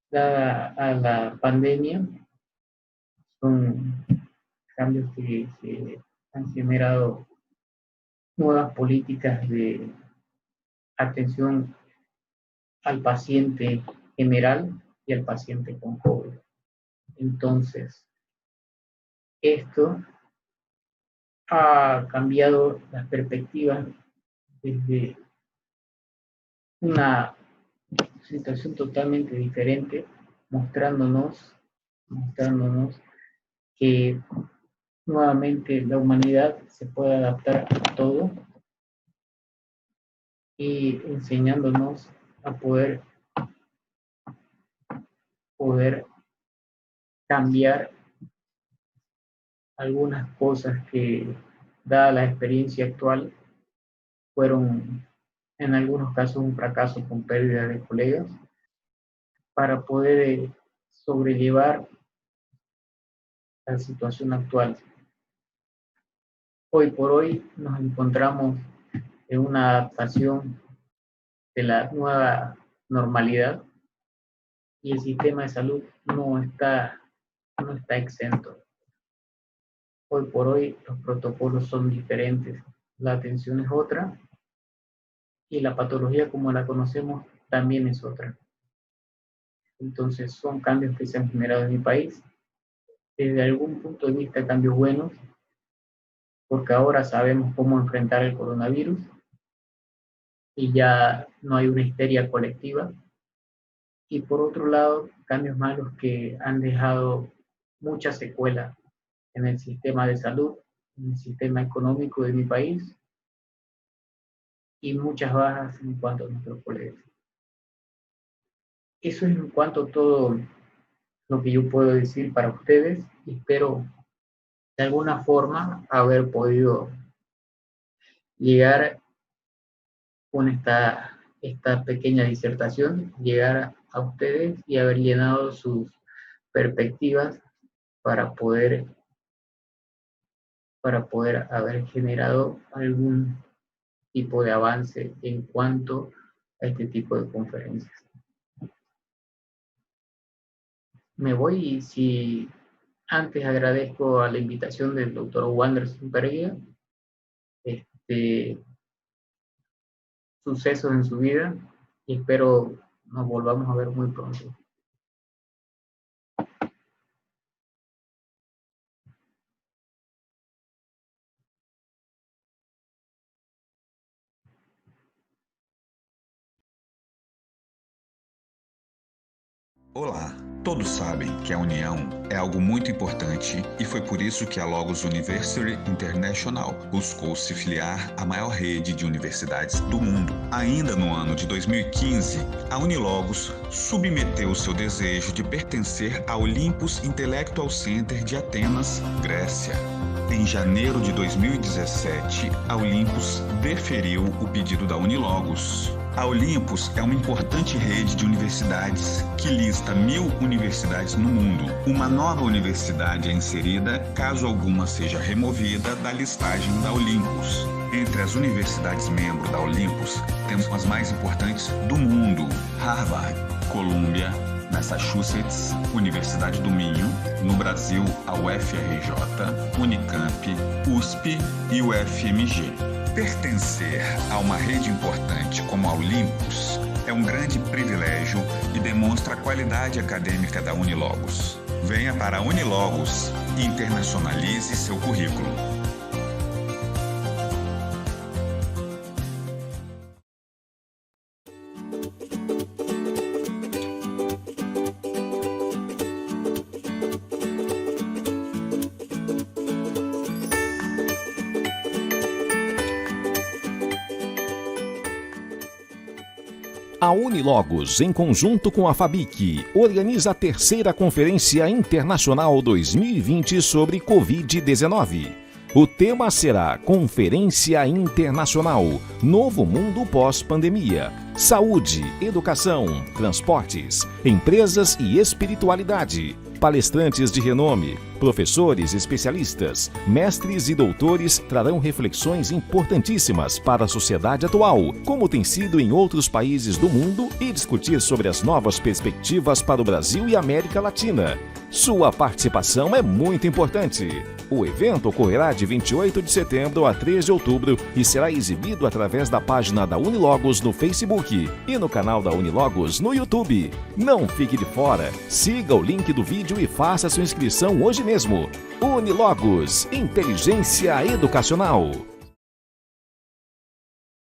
[SPEAKER 5] dada a la pandemia, son cambios que han generado nuevas políticas de atención al paciente general y al paciente con COVID. Entonces, esto ha cambiado las perspectivas desde una situación totalmente diferente, mostrándonos que nuevamente la humanidad se puede adaptar a todo y enseñándonos a poder cambiar algunas cosas que, dada la experiencia actual, fueron en algunos casos un fracaso con pérdida de colegas, para poder sobrellevar la situación actual. Hoy por hoy nos encontramos en una adaptación de la nueva normalidad y el sistema de salud no está exento. Hoy por hoy los protocolos son diferentes, la atención es otra y la patología como la conocemos también es otra. Entonces son cambios que se han generado en mi país, desde algún punto de vista cambios buenos, porque ahora sabemos cómo enfrentar el coronavirus y ya no hay una histeria colectiva. Y por otro lado, cambios malos que han dejado mucha secuela en el sistema de salud, en el sistema económico de mi país y muchas bajas en cuanto a nuestros colegas. Eso es en cuanto a todo lo que yo puedo decir para ustedes y espero de alguna forma haber podido llegar con esta pequeña disertación, llegar a ustedes y haber llenado sus perspectivas para poder haber generado algún tipo de avance en cuanto a este tipo de conferencias. Me voy y si antes agradezco a la invitación del doctor Wanderson Pereira, sucesos en su vida y espero nos volvamos a ver muy pronto.
[SPEAKER 4] Olá! Todos sabem que a união é algo muito importante e foi por isso que a Logos University International buscou se filiar à maior rede de universidades do mundo. Ainda no ano de 2015, a Unilogos submeteu seu desejo de pertencer ao Olympus Intellectual Center de Atenas, Grécia. Em janeiro de 2017, a Olympus deferiu o pedido da Unilogos. A Olympus é uma importante rede de universidades que lista 1.000 universidades no mundo. Uma nova universidade é inserida caso alguma seja removida da listagem da Olympus. Entre as universidades membros da Olympus, temos as mais importantes do mundo: Harvard, Columbia, Massachusetts, Universidade do Minho, no Brasil a UFRJ, Unicamp, USP e UFMG. Pertencer a uma rede importante como a Olympus é um grande privilégio e demonstra a qualidade acadêmica da Unilogos. Venha para a Unilogos e internacionalize seu currículo.
[SPEAKER 1] A Unilogos, em conjunto com a FABIC, organiza a terceira Conferência Internacional 2020 sobre Covid-19. O tema será Conferência Internacional Novo Mundo Pós-Pandemia. Saúde, educação, transportes, empresas e espiritualidade. Palestrantes de renome, professores especialistas, mestres e doutores trarão reflexões importantíssimas para a sociedade atual, como tem sido em outros países do mundo, e discutir sobre as novas perspectivas para o Brasil e América Latina. Sua participação é muito importante. O evento ocorrerá de 28 de setembro a 3 de outubro e será exibido através da página da Unilogos no Facebook e no canal da Unilogos no YouTube. Não fique de fora, siga o link do vídeo e faça sua inscrição hoje mesmo. Unilogos, inteligência educacional.